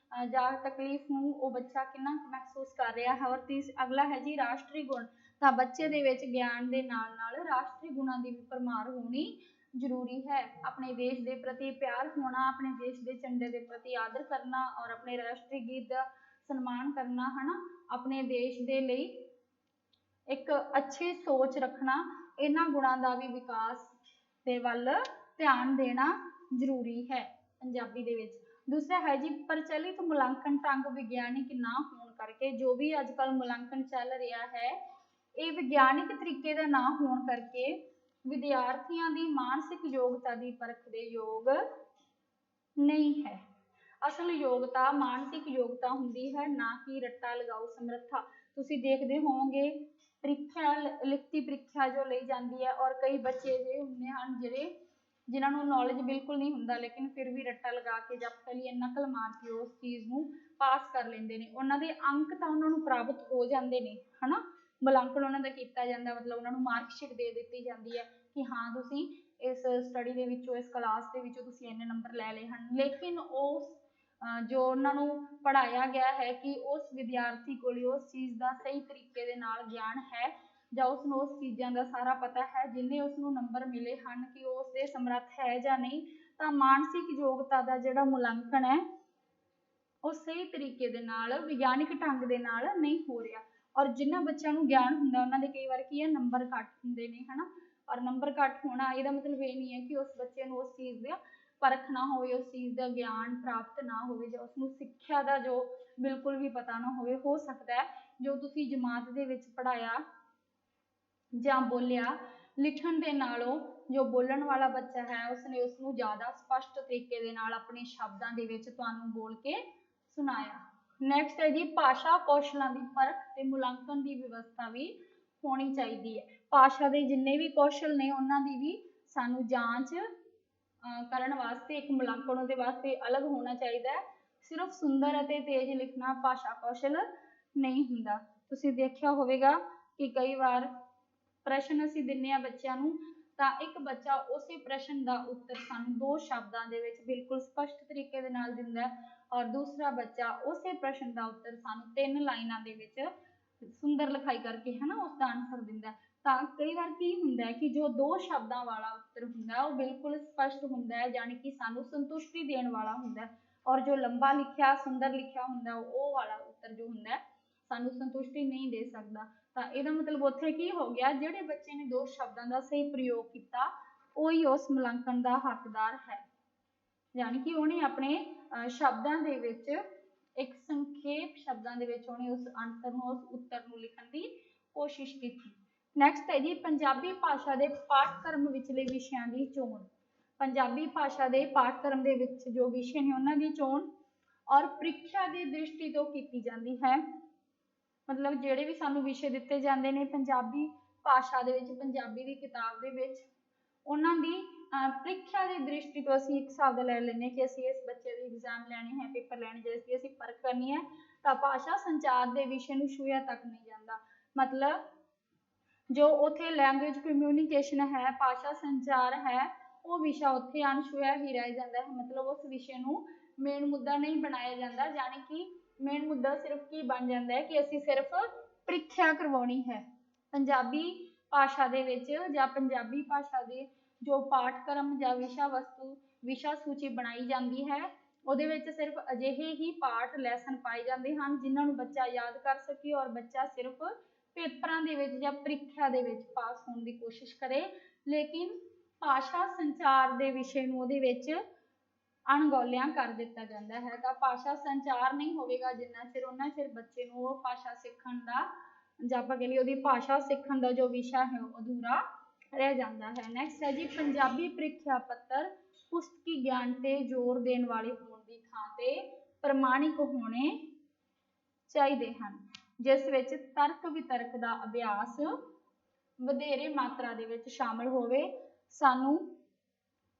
ਜਾਂ ਤਕਲੀਫ ਨੂੰ ਉਹ ਬੱਚਾ ਕਿੰਨਾ ਮਹਿਸੂਸ ਕਰ ਰਿਹਾ ਹੈ। ਔਰ ਅਗਲਾ ਹੈ ਜੀ ਰਾਸ਼ਟਰੀ ਗੁਣ। ਤਾਂ ਬੱਚੇ ਦੇ ਵਿੱਚ ਗਿਆਨ ਦੇ ਨਾਲ ਨਾਲ ਰਾਸ਼ਟਰੀ ਗੁਣਾਂ ਦੀ ਵੀ ਭਰਮਾਰ ਹੋਣੀ ਜ਼ਰੂਰੀ ਹੈ। ਆਪਣੇ ਦੇਸ਼ ਦੇ ਪ੍ਰਤੀ ਪਿਆਰ ਹੋਣਾ, ਆਪਣੇ ਦੇਸ਼ ਦੇ ਝੰਡੇ ਦੇ ਪ੍ਰਤੀ ਆਦਰ ਕਰਨਾ ਔਰ ਆਪਣੇ ਰਾਸ਼ਟਰੀ ਗੀਤ ਦਾ ਸਨਮਾਨ ਕਰਨਾ, ਹਨਾ, ਆਪਣੇ ਦੇਸ਼ ਦੇ ਲਈ ਇੱਕ ਅੱਛੀ ਸੋਚ ਰੱਖਣਾ, ਇਹਨਾਂ ਗੁਣਾਂ ਦਾ ਵੀ ਵਿਕਾਸ ਦੇ ਵੱਲ ਧਿਆਨ ਦੇਣਾ ਜ਼ਰੂਰੀ ਹੈ ਪੰਜਾਬੀ ਦੇ ਵਿੱਚ। ਦੂਸਰਾ ਹੈ ਜੀ ਪ੍ਰਚਲਿਤ ਮੁਲਾਂਕਣ ਢੰਗ ਵਿਗਿਆਨਿਕ ਨਾ ਹੋਣ ਕਰਕੇ, ਜੋ ਵੀ ਅੱਜ ਕੱਲ੍ਹ ਮੁਲਾਂਕਣ ਚੱਲ ਰਿਹਾ ਹੈ ਇਹ ਵਿਗਿਆਨਿਕ ਤਰੀਕੇ ਦਾ ਨਾ ਹੋਣ ਕਰਕੇ ਵਿਦਿਆਰਥੀਆਂ ਦੀ ਮਾਨਸਿਕ ਯੋਗਤਾ ਦੀ ਪਰਖ ਦੇ ਯੋਗ ਨਹੀਂ ਹੈ। ਅਸਲ ਯੋਗਤਾ ਮਾਨਸਿਕ ਯੋਗਤਾ ਹੁੰਦੀ ਹੈ, ਨਾ ਕਿ ਰੱਟਾ ਲਗਾਊ ਸਮਰੱਥਾ। ਤੁਸੀਂ ਦੇਖਦੇ ਹੋਵੋਗੇ ਪ੍ਰੀਖਿਆ, ਲਿਖਤੀ ਪ੍ਰੀਖਿਆ ਜੋ ਲਈ ਜਾਂਦੀ ਹੈ ਔਰ ਕਈ ਬੱਚੇ ਅਜਿਹੇ ਹੁੰਦੇ ਹਨ ਜਿਨ੍ਹਾਂ ਨੂੰ ਨੌਲੇਜ ਬਿਲਕੁਲ ਨਹੀਂ ਹੁੰਦਾ ਲੇਕਿਨ ਫਿਰ ਵੀ ਰੱਟਾ ਲਗਾ ਕੇ ਜਾਂ ਕਹਿ ਲਈਏ ਨਕਲ ਮਾਰ ਕੇ ਉਸ ਚੀਜ਼ ਨੂੰ ਪਾਸ ਕਰ ਲੈਂਦੇ ਨੇ। ਉਹਨਾਂ ਦੇ ਅੰਕ ਤਾਂ ਉਹਨਾਂ ਨੂੰ ਪ੍ਰਾਪਤ ਹੋ ਜਾਂਦੇ ਨੇ, ਹਨਾ, ਮੁਲਾਂਕਣ ਉਹਨਾਂ ਦਾ ਕੀਤਾ ਜਾਂਦਾ, ਮਤਲਬ ਉਹਨਾਂ ਨੂੰ ਮਾਰਕਸ਼ੀਟ ਦੇ ਦਿੱਤੀ ਜਾਂਦੀ ਹੈ ਕਿ ਹਾਂ ਤੁਸੀਂ ਇਸ ਸਟੱਡੀ ਦੇ ਵਿੱਚੋਂ, ਇਸ ਕਲਾਸ ਦੇ ਵਿੱਚੋਂ ਤੁਸੀਂ ਇੰਨੇ ਨੰਬਰ ਲੈ ਲਏ ਹਨ। ਲੇਕਿਨ ਉਸ ਜੋ ਉਹਨਾਂ ਨੂੰ ਪੜ੍ਹਾਇਆ ਗਿਆ ਹੈ ਕਿ ਉਸ ਵਿਦਿਆਰਥੀ ਕੋਲ ਉਸ ਚੀਜ਼ ਦਾ ਸਹੀ ਤਰੀਕੇ ਦੇ ਨਾਲ ਗਿਆਨ ਹੈ ਜਾਂ ਉਸਨੂੰ ਉਸ ਚੀਜ਼ਾਂ ਦਾ ਸਾਰਾ ਪਤਾ ਹੈ, ਜਿੰਨੇ ਉਸਨੂੰ ਨੰਬਰ ਮਿਲੇ ਹਨ ਕਿ ਉਹ ਉਸਦੇ ਸਮਰੱਥ ਹੈ ਜਾਂ ਨਹੀਂ, ਤਾਂ ਮਾਨਸਿਕ ਯੋਗਤਾ ਦਾ ਜਿਹੜਾ ਮੁਲਾਂਕਣ ਹੈ ਉਹ ਸਹੀ ਤਰੀਕੇ ਦੇ ਨਾਲ ਵਿਗਿਆਨਿਕ ਢੰਗ ਦੇ ਨਾਲ ਨਹੀਂ ਹੋ ਰਿਹਾ। ਔਰ ਜਿਨ੍ਹਾਂ ਬੱਚਿਆਂ ਨੂੰ ਗਿਆਨ ਹੁੰਦਾ ਉਹਨਾਂ ਦੇ ਕਈ ਵਾਰ ਕੀ ਹੈ ਨੰਬਰ ਘੱਟ ਹੁੰਦੇ ਨੇ ਹਨਾ। ਔਰ ਨੰਬਰ ਘੱਟ ਹੋਣਾ ਇਹਦਾ ਮਤਲਬ ਇਹ ਨਹੀਂ ਹੈ ਕਿ ਉਸ ਬੱਚੇ ਨੂੰ ਉਸ ਚੀਜ਼ ਦਾ ਪਰਖ ਨਾ ਹੋਵੇ, ਉਸ ਚੀਜ਼ ਦਾ ਗਿਆਨ ਪ੍ਰਾਪਤ ਨਾ ਹੋਵੇ ਜਾਂ ਉਸਨੂੰ ਸਿੱਖਿਆ ਦਾ ਜੋ ਬਿਲਕੁਲ ਵੀ ਪਤਾ ਨਾ ਹੋਵੇ। ਹੋ ਸਕਦਾ ਹੈ ਜੋ ਤੁਸੀਂ ਜਮਾਤ ਦੇ ਵਿੱਚ ਪੜ੍ਹਾਇਆ ਜਾਂ ਬੋਲਿਆ, ਲਿਖਣ ਦੇ ਨਾਲੋਂ ਜੋ ਬੋਲਣ ਵਾਲਾ ਬੱਚਾ ਹੈ ਉਸਨੇ ਉਸਨੂੰ ਜ਼ਿਆਦਾ ਸਪਸ਼ਟ ਤਰੀਕੇ ਦੇ ਨਾਲ ਆਪਣੇ ਸ਼ਬਦਾਂ ਦੇ ਵਿੱਚ ਤੁਹਾਨੂੰ ਬੋਲ ਕੇ ਸੁਣਾਇਆ। ਨੈਕਸਟ ਹੈ ਜੀ ਭਾਸ਼ਾ ਕੌਸ਼ਲਾਂ ਦੀ ਪਰਖ ਤੇ ਮੁਲਾਂਕਣ ਦੀ ਵਿਵਸਥਾ ਵੀ ਹੋਣੀ ਚਾਹੀਦੀ ਹੈ। ਭਾਸ਼ਾ ਦੇ ਜਿੰਨੇ ਵੀ ਕੌਸ਼ਲ ਨੇ ਉਹਨਾਂ ਦੀ ਵੀ ਸਾਨੂੰ ਜਾਂਚ ਕਰਨ ਵਾਸਤੇ ਇੱਕ ਮੁਲਾਂਕਣ ਉਹਦੇ ਵਾਸਤੇ ਅਲੱਗ ਹੋਣਾ ਚਾਹੀਦਾ ਹੈ। ਸਿਰਫ ਸੁੰਦਰ ਅਤੇ ਤੇਜ਼ ਲਿਖਣਾ ਭਾਸ਼ਾ ਕੌਸ਼ਲ ਨਹੀਂ ਹੁੰਦਾ। ਤੁਸੀਂ ਦੇਖਿਆ ਹੋਵੇਗਾ ਕਿ ਕਈ ਵਾਰ ਪ੍ਰਸ਼ਨ ਅਸੀਂ ਦਿੰਦੇ ਹਾਂ ਬੱਚਿਆਂ ਨੂੰ ਤਾਂ ਇੱਕ ਬੱਚਾ ਉਸੇ ਪ੍ਰਸ਼ਨ ਦਾ ਉੱਤਰ ਸਾਨੂੰ 2 ਸ਼ਬਦਾਂ ਦੇ ਵਿੱਚ ਬਿਲਕੁਲ ਸਪਸ਼ਟ ਤਰੀਕੇ ਦੇ ਨਾਲ ਦਿੰਦਾ ਹੈ ਔਰ ਦੂਸਰਾ ਬੱਚਾ ਉਸੇ ਪ੍ਰਸ਼ਨ ਦਾ ਉੱਤਰ ਸਾਨੂੰ 3 ਲਾਈਨਾਂ ਦੇ ਵਿੱਚ ਸੁੰਦਰ ਲਿਖਾਈ ਕਰਕੇ ਹੈ ਨਾ ਉਸਦਾ ਆਨਸਰ ਦਿੰਦਾ। ਤਾਂ ਕਈ ਵਾਰ ਕੀ ਹੁੰਦਾ ਹੈ ਕਿ ਜੋ 2 ਸ਼ਬਦਾਂ ਵਾਲਾ ਉੱਤਰ ਹੁੰਦਾ ਉਹ ਬਿਲਕੁਲ ਸਪਸ਼ਟ ਹੁੰਦਾ ਹੈ, ਯਾਨੀ ਕਿ ਸਾਨੂੰ ਸੰਤੁਸ਼ਟੀ ਦੇਣ ਵਾਲਾ ਹੁੰਦਾ, ਔਰ ਜੋ ਲੰਬਾ ਲਿਖਿਆ ਸੁੰਦਰ ਲਿਖਿਆ ਹੁੰਦਾ ਉਹ ਵਾਲਾ ਉੱਤਰ ਜੋ ਹੁੰਦਾ ਸਾਨੂੰ ਸੰਤੁਸ਼ਟੀ ਨਹੀਂ ਦੇ ਸਕਦਾ। ਤਾਂ ਇਹਦਾ ਮਤਲਬ ਉੱਥੇ ਕੀ ਹੋ ਗਿਆ, ਜਿਹੜੇ ਬੱਚੇ ਨੇ 2 ਸ਼ਬਦਾਂ ਦਾ ਸਹੀ ਪ੍ਰਯੋਗ ਕੀਤਾ ਉਹੀ ਉਸ ਮੁਲਾਂਕਣ ਦਾ ਹੱਕਦਾਰ ਹੈ, ਯਾਨੀ ਕਿ ਉਹਨੇ ਆਪਣੇ ਸ਼ਬਦਾਂ ਦੇ ਵਿੱਚ ਇੱਕ ਸੰਖੇਪ ਸ਼ਬਦਾਂ ਦੇ ਵਿੱਚ ਉਹਨੇ ਉਸ ਆਨਸਰ ਨੂੰ ਉਸ ਉੱਤਰ ਨੂੰ ਲਿਖਣ ਦੀ ਕੋਸ਼ਿਸ਼ ਕੀਤੀ। ਨੈਕਸਟ ਹੈ ਜੀ ਪੰਜਾਬੀ ਭਾਸ਼ਾ ਦੇ ਪਾਠਕ੍ਰਮ ਵਿਚਲੇ ਵਿਸ਼ਿਆਂ ਦੀ ਚੋਣ। ਪੰਜਾਬੀ ਭਾਸ਼ਾ ਦੇ ਪਾਠਕ੍ਰਮ ਦੇ ਵਿੱਚ ਜੋ ਵਿਸ਼ੇ ਨੇ ਉਹਨਾਂ ਦੀ ਚੋਣ ਔਰ ਪ੍ਰੀਖਿਆ ਦੀ ਦ੍ਰਿਸ਼ਟੀ ਤੋਂ ਕੀਤੀ ਜਾਂਦੀ ਹੈ। ਮਤਲਬ ਜਿਹੜੇ ਵੀ ਸਾਨੂੰ ਵਿਸ਼ੇ ਦਿੱਤੇ ਜਾਂਦੇ ਨੇ ਪੰਜਾਬੀ ਭਾਸ਼ਾ ਦੇ ਵਿੱਚ, ਪੰਜਾਬੀ ਦੀ ਕਿਤਾਬ ਦੇ ਵਿੱਚ, ਉਹਨਾਂ ਦੀ ਪ੍ਰੀਖਿਆ ਦੀ ਦ੍ਰਿਸ਼ਟੀ ਤੋਂ ਅਸੀਂ ਇੱਕ ਹਿਸਾਬ ਦਾ ਲੈ ਲੈਂਦੇ ਕਿ ਅਸੀਂ ਇਸ ਬੱਚੇ ਦੀ ਐਗਜ਼ਾਮ ਲੈਣੇ ਹੈ, ਪੇਪਰ ਲੈਣੇ, ਜੇ ਅਸੀਂ ਪਰਖ ਕਰਨੀ ਹੈ ਤਾਂ ਭਾਸ਼ਾ ਸੰਚਾਰ ਦੇ ਵਿਸ਼ੇ ਨੂੰ ਛੂਹਿਆ ਤੱਕ ਨਹੀਂ ਜਾਂਦਾ। ਮਤਲਬ ਜੋ ਉੱਥੇ ਲੈਂਗੁਏਜ ਕਮਿਊਨੀਕੇਸ਼ਨ ਹੈ, ਭਾਸ਼ਾ ਸੰਚਾਰ ਹੈ, ਉਹ ਵਿਸ਼ਾ ਉੱਥੇ ਅਣਛੂਹਿਆ ਹੀ ਰਹਿ ਜਾਂਦਾ ਹੈ। ਮਤਲਬ ਉਸ ਵਿਸ਼ੇ ਨੂੰ ਮੇਨ ਮੁੱਦਾ ਨਹੀਂ ਬਣਾਇਆ ਜਾਂਦਾ, ਯਾਨੀ ਕਿ ਮੇਨ ਮੁੱਦਾ ਸਿਰਫ ਕੀ ਬਣ ਜਾਂਦਾ ਹੈ ਕਿ ਅਸੀਂ ਸਿਰਫ ਪ੍ਰੀਖਿਆ ਕਰਵਾਉਣੀ ਹੈ। ਪੰਜਾਬੀ ਭਾਸ਼ਾ ਦੇ ਵਿੱਚ ਜਾਂ ਪੰਜਾਬੀ ਭਾਸ਼ਾ ਦੇ ਜੋ ਪਾਠਕ੍ਰਮ ਜਾਂ ਵਿਸ਼ਾ ਵਸਤੂ ਵਿਸ਼ਾ ਸੂਚੀ ਬਣਾਈ ਜਾਂਦੀ ਹੈ ਉਹਦੇ ਵਿੱਚ ਸਿਰਫ ਅਜਿਹੇ ਹੀ ਪਾਠ ਲੈਸਨ ਪਾਏ ਜਾਂਦੇ ਹਨ ਜਿਨ੍ਹਾਂ ਨੂੰ ਬੱਚਾ ਯਾਦ ਕਰ ਸਕੇ ਔਰ ਬੱਚਾ ਸਿਰਫ ਪੇਪਰਾਂ ਦੇ ਵਿੱਚ ਜਾਂ ਪ੍ਰੀਖਿਆ ਦੇ ਵਿੱਚ ਪਾਸ ਹੋਣ ਦੀ ਕੋਸ਼ਿਸ਼ ਕਰੇ। ਲੇਕਿਨ ਭਾਸ਼ਾ ਸੰਚਾਰ ਦੇ ਵਿਸ਼ੇ ਨੂੰ ਉਹਦੇ ਵਿੱਚ ਅਣਗੌਲਿਆਂ ਕਰ ਦਿੱਤਾ ਜਾਂਦਾ ਹੈ। ਤਾਂ ਭਾਸ਼ਾ ਸੰਚਾਰ ਨਹੀਂ ਹੋਵੇਗਾ ਜਿੰਨਾ ਚਿਰ ਉਹਨਾਂ ਚਿਰ ਬੱਚੇ ਨੂੰ ਉਹ ਭਾਸ਼ਾ ਸਿੱਖਣ ਦਾ ਜਾਂ ਆਪਾਂ ਕਹ ਲਈਏ ਉਹਦੀ ਭਾਸ਼ਾ ਸਿੱਖਣ ਦਾ ਜੋ ਵਿਸ਼ਾ ਹੈ ਉਹ ਅਧੂਰਾ ਰਹਿ ਜਾਂਦਾ ਹੈ। ਨੈਕਸਟ ਹੈ ਜੀ ਪੰਜਾਬੀ ਪ੍ਰੀਖਿਆ ਪੱਤਰ ਪੁਸਤਕੀ ਗਿਆਨ ਤੇ ਜ਼ੋਰ ਦੇਣ ਵਾਲੇ ਹੋਣ ਦੀ ਥਾਂ ਤੇ ਪ੍ਰਮਾਣਿਕ ਹੋਣੇ ਚਾਹੀਦੇ ਹਨ, ਜਿਸ ਵਿੱਚ ਤਰਕ ਵਿਤਰਕ ਦਾ ਅਭਿਆਸ ਵਧੇਰੇ ਮਾਤਰਾ ਦੇ ਵਿੱਚ ਸ਼ਾਮਲ ਹੋਵੇ। ਸਾਨੂੰ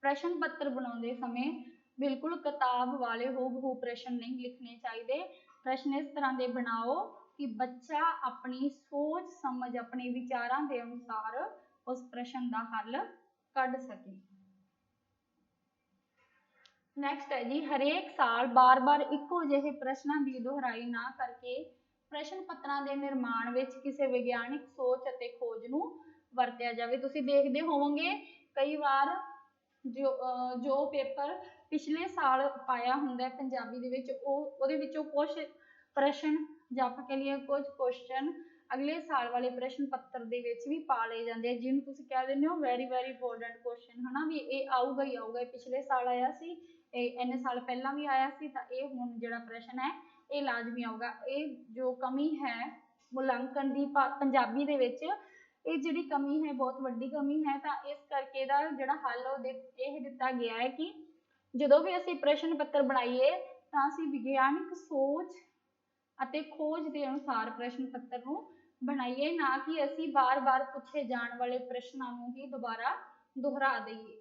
ਪ੍ਰਸ਼ਨ ਪੱਤਰ ਬਣਾਉਂਦੇ ਸਮੇਂ ਬਿਲਕੁਲ ਕਿਤਾਬ ਵਾਲੇ ਹੂਬਹੂ ਪ੍ਰਸ਼ਨ ਨਹੀਂ ਲਿਖਣੇ ਚਾਹੀਦੇ। ਪ੍ਰਸ਼ਨ ਇਸ ਤਰ੍ਹਾਂ ਦੇ ਬਣਾਓ ਕਿ ਬੱਚਾ ਆਪਣੀ ਸੋਚ ਸਮਝ ਆਪਣੇ ਵਿਚਾਰਾਂ ਦੇ ਅਨੁਸਾਰ ਉਸ ਪ੍ਰਸ਼ਨ ਦਾ ਹੱਲ ਕੱਢ ਸਕੇ। ਨੈਕਸਟ ਹੈ ਜੀ ਹਰੇਕ ਸਾਲ ਬਾਰ-ਬਾਰ ਇੱਕੋ ਜਿਹੇ ਪ੍ਰਸ਼ਨਾਂ ਦੀ ਦੁਹਰਾਈ ਨਾ ਕਰਕੇ ਪ੍ਰਸ਼ਨ ਪੱਤਰਾਂ ਦੇ ਨਿਰਮਾਣ ਵਿੱਚ ਕਿਸੇ ਵਿਗਿਆਨਿਕ ਸੋਚ ਅਤੇ ਖੋਜ ਨੂੰ ਵਰਤਿਆ ਜਾਵੇ। ਤੁਸੀਂ ਦੇਖਦੇ ਹੋਵੋਗੇ ਕਈ ਵਾਰ ਜੋ ਪੇਪਰ ਪਿਛਲੇ ਸਾਲ ਪਾਇਆ ਹੁੰਦਾ ਪੰਜਾਬੀ ਦੇ ਵਿੱਚ ਉਹਦੇ ਵਿੱਚੋਂ ਕੁਝ ਪ੍ਰਸ਼ਨ ਜਾਂ ਆਪਾਂ ਕਹ ਲਈਏ ਕੁਝ ਕੁਐਸਚਨ ਅਗਲੇ ਸਾਲ ਵਾਲੇ ਪ੍ਰਸ਼ਨ ਪੱਤਰ ਦੇ ਵਿੱਚ ਵੀ ਪਾ ਲਏ ਜਾਂਦੇ ਆ, ਜਿਹਨੂੰ ਤੁਸੀਂ ਕਹਿ ਦਿੰਦੇ ਹੋ ਵੈਰੀ ਵੈਰੀ ਇੰਪੋਰਟੈਂਟ ਕੁਐਸਚਨ ਹਨਾ, ਵੀ ਇਹ ਆਊਗਾ ਹੀ ਆਊਗਾ, ਇਹ ਪਿਛਲੇ ਸਾਲ ਆਇਆ ਸੀ, ਇਹ ਇੰਨੇ ਸਾਲ ਪਹਿਲਾਂ ਵੀ ਆਇਆ ਸੀ, ਤਾਂ ਇਹ ਹੁਣ ਜਿਹੜਾ ਪ੍ਰਸ਼ਨ ਹੈ ਇਹ ਲਾਜ਼ਮੀ ਆਊਗਾ। ਇਹ ਜੋ ਕਮੀ ਹੈ ਮੁਲਾਂਕਣ ਦੀ ਪੰਜਾਬੀ ਦੇ ਵਿੱਚ, ਇਹ ਜਿਹੜੀ ਕਮੀ ਹੈ ਬਹੁਤ ਵੱਡੀ ਕਮੀ ਹੈ। ਤਾਂ ਇਸ ਕਰਕੇ ਇਹਦਾ ਜਿਹੜਾ ਹੱਲ ਉਹ ਇਹ ਦਿੱਤਾ ਗਿਆ ਹੈ ਕਿ ਜਦੋਂ ਵੀ ਅਸੀਂ ਪ੍ਰਸ਼ਨ ਪੱਤਰ ਬਣਾਈਏ ਤਾਂ ਅਸੀਂ ਵਿਗਿਆਨਿਕ ਸੋਚ ਅਤੇ ਖੋਜ ਦੇ ਅਨੁਸਾਰ ਪ੍ਰਸ਼ਨ ਪੱਤਰ ਨੂੰ ਬਣਾਈਏ, ਨਾ ਕਿ ਅਸੀਂ ਬਾਰ-ਬਾਰ ਪੁੱਛੇ ਜਾਣ ਵਾਲੇ ਪ੍ਰਸ਼ਨਾਂ ਨੂੰ ਹੀ ਦੁਬਾਰਾ ਦੁਹਰਾ ਦਈਏ।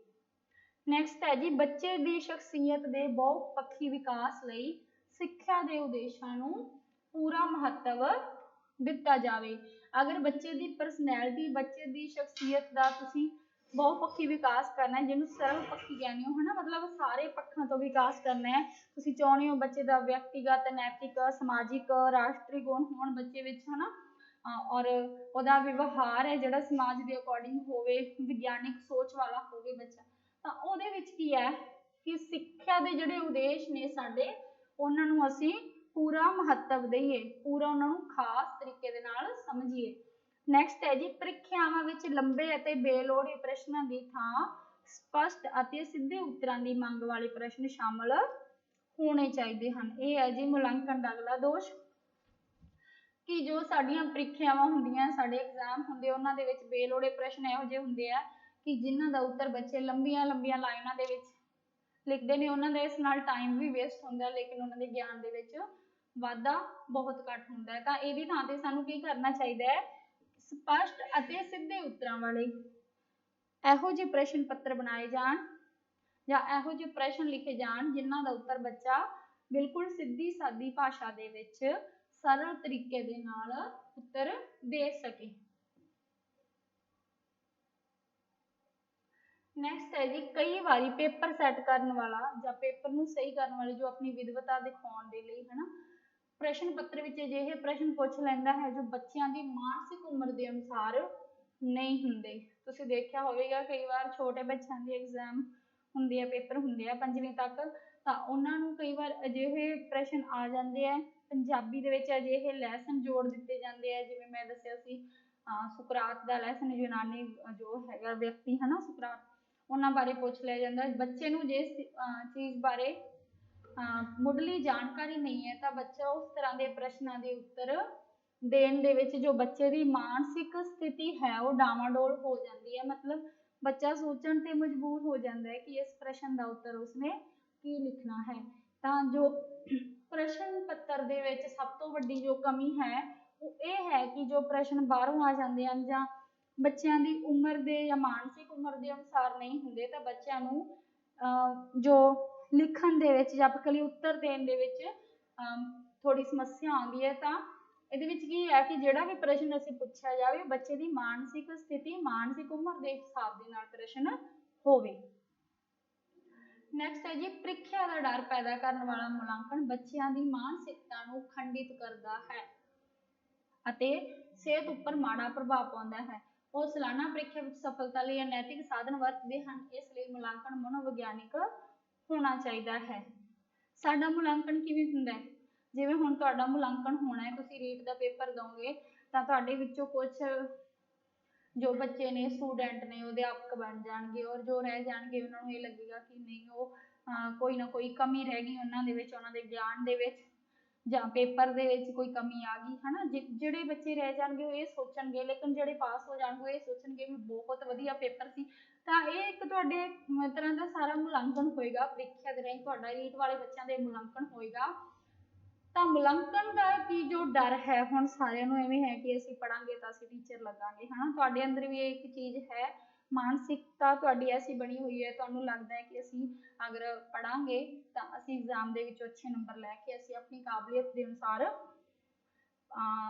ਨੈਕਸਟ ਹੈ ਜੀ ਬੱਚੇ ਦੀ ਸ਼ਖਸੀਅਤ ਦੇ ਬਹੁਪੱਖੀ ਵਿਕਾਸ ਲਈ ਸਿੱਖਿਆ ਦੇ ਉਦੇਸ਼ਾਂ ਨੂੰ ਪੂਰਾ ਮਹੱਤਵ ਦਿੱਤਾ ਜਾਵੇ। ਅਗਰ ਬੱਚੇ ਦੀ ਪਰਸਨੈਲਿਟੀ, ਬੱਚੇ ਦੀ ਸ਼ਖਸੀਅਤ ਦਾ ਤੁਸੀਂ ਬਹੁਪੱਖੀ ਵਿਕਾਸ ਕਰਨਾ ਹੈ, ਜਿਹਨੂੰ ਸਰਵ ਪੱਖੀ ਕਹਿੰਦੇ ਹੋ, ਹਨਾ, ਮਤਲਬ ਸਾਰੇ ਪੱਖਾਂ ਤੋਂ ਵਿਕਾਸ ਕਰਨਾ ਹੈ। ਤੁਸੀਂ ਚਾਹੁੰਦੇ ਹੋ ਬੱਚੇ ਦਾ ਵਿਅਕਤੀਗਤ, ਨੈਤਿਕ, ਸਮਾਜਿਕ, ਰਾਸ਼ਟਰੀ ਗੁਣ ਹੋਣ ਬੱਚੇ ਵਿੱਚ, ਹਨਾ, ਔਰ ਉਹਦਾ ਵਿਵਹਾਰ ਹੈ ਜਿਹੜਾ ਸਮਾਜ ਦੇ ਅਕੋਰਡਿੰਗ ਹੋਵੇ, ਵਿਗਿਆਨਿਕ ਸੋਚ ਵਾਲਾ ਹੋਵੇ ਬੱਚਾ। ਤਾਂ ਉਹਦੇ ਵਿੱਚ ਕੀ ਹੈ ਕਿ ਸਿੱਖਿਆ ਦੇ ਜਿਹੜੇ ਉਦੇਸ਼ ਨੇ ਸਾਡੇ, ਉਹਨਾਂ ਨੂੰ ਅਸੀਂ ਪੂਰਾ ਮਹੱਤਵ ਦਈਏ, ਪੂਰਾ ਉਹਨਾਂ ਨੂੰ ਖਾਸ ਤਰੀਕੇ ਦੇ ਨਾਲ ਸਮਝੀਏ। ਨੈਕਸਟ ਹੈ ਜੀ, ਪ੍ਰੀਖਿਆਵਾਂ ਵਿੱਚ ਲੰਬੇ ਅਤੇ ਬੇਲੋੜੇ ਪ੍ਰਸ਼ਨਾਂ ਦੀ ਥਾਂ ਸਪਸ਼ਟ ਅਤੇ ਸਿੱਧੇ ਉੱਤਰਾਂ ਦੀ ਮੰਗ ਵਾਲੇ ਪ੍ਰਸ਼ਨ ਸ਼ਾਮਲ ਹੋਣੇ ਚਾਹੀਦੇ ਹਨ। ਇਹ ਹੈ ਜੀ ਮੁਲਾਂਕਣ ਦਾ ਅਗਲਾ ਦੋਸ਼, ਕਿ ਜੋ ਸਾਡੀਆਂ ਪ੍ਰੀਖਿਆਵਾਂ ਹੁੰਦੀਆਂ, ਸਾਡੇ ਐਗਜ਼ਾਮ ਹੁੰਦੇ, ਉਹਨਾਂ ਦੇ ਵਿੱਚ ਬੇਲੋੜੇ ਪ੍ਰਸ਼ਨ ਇਹੋ ਜਿਹੇ ਹੁੰਦੇ ਆ ਕਿ ਜਿਨ੍ਹਾਂ ਦਾ ਉੱਤਰ ਬੱਚੇ ਲੰਬੀਆਂ ਲੰਬੀਆਂ ਲਾਈਨਾਂ ਦੇ ਵਿੱਚ ਲਿਖਦੇ ਨੇ। ਉਹਨਾਂ ਦਾ ਇਸ ਨਾਲ ਟਾਈਮ ਵੀ ਵੇਸਟ ਹੁੰਦਾ, ਲੇਕਿਨ ਉਹਨਾਂ ਦੇ ਗਿਆਨ ਦੇ ਵਿੱਚ ਵਾਧਾ ਬਹੁਤ ਘੱਟ ਹੁੰਦਾ ਹੈ। ਤਾਂ ਇਹਦੀ ਥਾਂ ਤੇ ਸਾਨੂੰ ਕੀ ਕਰਨਾ ਚਾਹੀਦਾ ਹੈ, ਸਪਸ਼ਟ ਅਤੇ ਸਿੱਧੇ ਉੱਤਰਾਂ ਵਾਲੇ ਇਹੋ ਜਿਹੇ ਪ੍ਰਸ਼ਨ ਪੱਤਰ ਬਣਾਏ ਜਾਣ, ਜਾਂ ਇਹੋ ਜਿਹੇ ਪ੍ਰਸ਼ਨ ਲਿਖੇ ਜਾਣ ਜਿਨ੍ਹਾਂ ਦਾ ਉੱਤਰ ਬੱਚਾ ਬਿਲਕੁਲ ਸਿੱਧੀ ਸਾਦੀ ਭਾਸ਼ਾ ਦੇ ਵਿੱਚ ਸਰਲ ਤਰੀਕੇ ਦੇ ਨਾਲ ਉੱਤਰ ਦੇ ਸਕੇ। ਨੈਕਸਟ ਹੈ ਜੀ, ਕਈ ਵਾਰੀ ਪੇਪਰ ਸੈੱਟ ਕਰਨ ਵਾਲਾ ਜਾਂ ਪੇਪਰ ਨੂੰ ਸਹੀ ਕਰਨ ਵਾਲੇ ਜੋ ਆਪਣੀ ਵਿਦਵਤਾ ਦਿਖਾਉਣ ਦੇ ਲਈ, ਹਨਾ, ਪ੍ਰਸ਼ਨ ਪੱਤਰ ਵਿੱਚ ਅਜਿਹੇ ਪ੍ਰਸ਼ਨ ਪੁੱਛ ਲੈਂਦਾ ਹੈ ਜੋ ਬੱਚਿਆਂ ਦੀ ਮਾਨਸਿਕ ਉਮਰ ਦੇ ਅਨੁਸਾਰ ਨਹੀਂ ਹੁੰਦੇ। ਤੁਸੀਂ ਦੇਖਿਆ ਹੋਵੇਗਾ ਕਈ ਵਾਰ ਛੋਟੇ ਬੱਚਿਆਂ ਦੇ ਐਗਜ਼ਾਮ ਹੁੰਦੇ ਆ, ਪੇਪਰ ਹੁੰਦੇ ਆ 5ਵੀਂ ਤੱਕ, ਤਾਂ ਉਹਨਾਂ ਨੂੰ ਕਈ ਵਾਰ ਅਜਿਹੇ ਪ੍ਰਸ਼ਨ ਆ ਜਾਂਦੇ ਆ। ਪੰਜਾਬੀ ਦੇ ਵਿੱਚ ਅਜਿਹੇ ਲੈਸਨ ਜੋੜ ਦਿੱਤੇ ਜਾਂਦੇ ਆ, ਜਿਵੇਂ ਮੈਂ ਦੱਸਿਆ ਸੀ ਸੁਕਰਾਤ ਦਾ ਲੈਸਨ, ਯੂਨਾਨੀ ਜੋ ਹੈਗਾ ਵਿਅਕਤੀ, ਹਨਾ, ਸੁਕਰਾਤ, ਉਹਨਾਂ ਬਾਰੇ ਪੁੱਛ ਲਿਆ ਜਾਂਦਾ। ਬੱਚੇ ਨੂੰ ਜਿਸ ਚੀਜ਼ ਬਾਰੇ ਮੁੱਢਲੀ ਜਾਣਕਾਰੀ ਨਹੀਂ ਹੈ ਤਾਂ ਬੱਚਾ ਉਸ ਤਰ੍ਹਾਂ ਦੇ ਪ੍ਰਸ਼ਨਾਂ ਦੇ ਉੱਤਰ ਦੇਣ ਦੇ ਵਿੱਚ ਜੋ ਬੱਚੇ ਦੀ ਮਾਨਸਿਕ ਸਥਿਤੀ ਹੈ ਉਹ ਡਾਵਾਡੋਲ ਹੋ ਜਾਂਦੀ ਹੈ। ਮਤਲਬ ਬੱਚਾ ਸੋਚਣ ਤੇ ਮਜਬੂਰ ਹੋ ਜਾਂਦਾ ਹੈ ਕਿ ਇਸ ਪ੍ਰਸ਼ਨ ਦਾ ਉੱਤਰ ਉਸਨੇ ਕੀ ਲਿਖਣਾ ਹੈ। ਤਾਂ ਜੋ ਪ੍ਰਸ਼ਨ ਪੱਤਰ ਦੇ ਵਿੱਚ ਸਭ ਤੋਂ ਵੱਡੀ ਜੋ ਕਮੀ ਹੈ ਉਹ ਇਹ ਹੈ ਕਿ ਜੋ ਪ੍ਰਸ਼ਨ ਬਾਹਰੋਂ ਆ ਜਾਂਦੇ ਹਨ ਜਾਂ ਬੱਚਿਆਂ ਦੀ ਉਮਰ ਦੇ ਜਾਂ ਮਾਨਸਿਕ ਉਮਰ ਦੇ ਅਨੁਸਾਰ ਨਹੀਂ ਹੁੰਦੇ, ਤਾਂ ਬੱਚਿਆਂ ਨੂੰ ਜੋ ਲਿਖਣ ਦੇ ਵਿੱਚ ਜਾਂ ਆਪਕਲੀ ਉੱਤਰ ਦੇਣ ਦੇ ਵਿੱਚ ਥੋੜੀ ਸਮੱਸਿਆ ਆਉਂਦੀ ਹੈ। ਤਾਂ ਇਹਦੇ ਵਿੱਚ ਕੀ ਹੈ ਕਿ ਜਿਹੜਾ ਵੀ ਪ੍ਰਸ਼ਨ ਅਸੀਂ ਪੁੱਛਿਆ ਜਾਵੇ ਬੱਚੇ ਦੀ ਮਾਨਸਿਕ ਸਥਿਤੀ, ਮਾਨਸਿਕ ਉਮਰ ਦੇ ਹਿਸਾਬ ਦੇ ਨਾਲ ਪ੍ਰਸ਼ਨ ਹੋਵੇ। ਨੈਕਸਟ ਹੈ ਜੀ, ਪ੍ਰੀਖਿਆ ਦਾ ਡਰ ਪੈਦਾ ਕਰਨ ਵਾਲਾ ਮੁਲਾਂਕਣ ਬੱਚਿਆਂ ਦੀ ਮਾਨਸਿਕਤਾ ਨੂੰ ਖੰਡਿਤ ਕਰਦਾ ਹੈ ਅਤੇ ਸਿਹਤ ਉੱਪਰ ਮਾੜਾ ਪ੍ਰਭਾਵ ਪਾਉਂਦਾ ਹੈ। ਉਹ ਸਾਲਾਨਾ ਪ੍ਰੀਖਿਆ ਵਿੱਚ ਸਫਲਤਾ ਲਈ ਅਨੈਤਿਕ ਸਾਧਨ ਵਰਤਦੇ ਹਨ, ਇਸ ਲਈ ਮੁਲਾਂਕਣ ਮਨੋਵਿਗਿਆਨਿਕ ਹੋਣਾ ਚਾਹੀਦਾ ਹੈ। ਸਾਡਾ ਮੁਲਾਂਕਣ ਕਿਵੇਂ ਹੁੰਦਾ ਹੈ, ਜਿਵੇਂ ਹੁਣ ਤੁਹਾਡਾ ਮੁਲਾਂਕਣ ਹੋਣਾ ਹੈ, ਤੁਸੀਂ ਰੀਟ ਦਾ ਪੇਪਰ ਦੋਗੇ ਤਾਂ ਤੁਹਾਡੇ ਵਿੱਚੋਂ ਕੁਝ ਜੋ ਬੱਚੇ ਨੇ, ਸਟੂਡੈਂਟ ਨੇ, ਉਹ ਅਧਿਆਪਕ ਬਣ ਜਾਣਗੇ, ਔਰ ਜੋ ਰਹਿ ਜਾਣਗੇ ਉਹਨਾਂ ਨੂੰ ਇਹ ਲੱਗੇਗਾ ਕਿ ਨਹੀਂ, ਉਹ ਕੋਈ ਨਾ ਕੋਈ ਕਮੀ ਰਹਿ ਗਈ ਉਹਨਾਂ ਦੇ ਵਿੱਚ, ਉਹਨਾਂ ਦੇ ਗਿਆਨ ਦੇ ਵਿੱਚ ਜਾਂ ਪੇਪਰ ਦੇ ਵਿੱਚ ਕੋਈ ਕਮੀ ਆ ਗਈ, ਹਨਾ। ਜਿਹੜੇ ਬੱਚੇ ਰਹਿ ਜਾਣਗੇ ਉਹ ਇਹ ਸੋਚਣਗੇ, ਲੇਕਿਨ ਜਿਹੜੇ ਪਾਸ ਹੋ ਜਾਣਗੇ ਇਹ ਸੋਚਣਗੇ ਵੀ ਬਹੁਤ ਵਧੀਆ ਪੇਪਰ ਸੀ। ਤਾਂ ਇਹ ਇੱਕ ਤੁਹਾਡੇ ਤਰ੍ਹਾਂ ਦਾ ਸਾਰਾ ਮੁਲਾਂਕਣ ਹੋਏਗਾ, ਪ੍ਰੀਖਿਆ ਦੇ ਰਾਹੀਂ ਤੁਹਾਡਾ ਰੀਟ ਵਾਲੇ ਬੱਚਿਆਂ ਦੇ ਮੁਲਾਂਕਣ ਹੋਏਗਾ। ਤਾਂ ਮੁਲਾਂਕਣ ਦਾ ਕੀ ਜੋ ਡਰ ਹੈ, ਹੁਣ ਸਾਰਿਆਂ ਨੂੰ ਐਵੇਂ ਹੈ ਕਿ ਅਸੀਂ ਪੜਾਂਗੇ ਤਾਂ ਅਸੀਂ ਟੀਚਰ ਲੱਗਾਂਗੇ, ਹਨਾ। ਤੁਹਾਡੇ ਅੰਦਰ ਵੀ ਇੱਕ ਚੀਜ਼ ਹੈ, ਮਾਨਸਿਕਤਾ ਤੁਹਾਡੀ ਐਸੀ ਬਣੀ ਹੋਈ ਹੈ, ਤੁਹਾਨੂੰ ਲੱਗਦਾ ਹੈ ਕਿ ਅਸੀਂ ਅਗਰ ਪੜਾਂਗੇ ਤਾਂ ਅਸੀਂ ਐਗਜ਼ਾਮ ਦੇ ਵਿੱਚ ਅੱਛੇ ਨੰਬਰ ਲੈ ਕੇ ਅਸੀਂ ਆਪਣੀ ਕਾਬਲੀਅਤ ਦੇ ਅਨੁਸਾਰ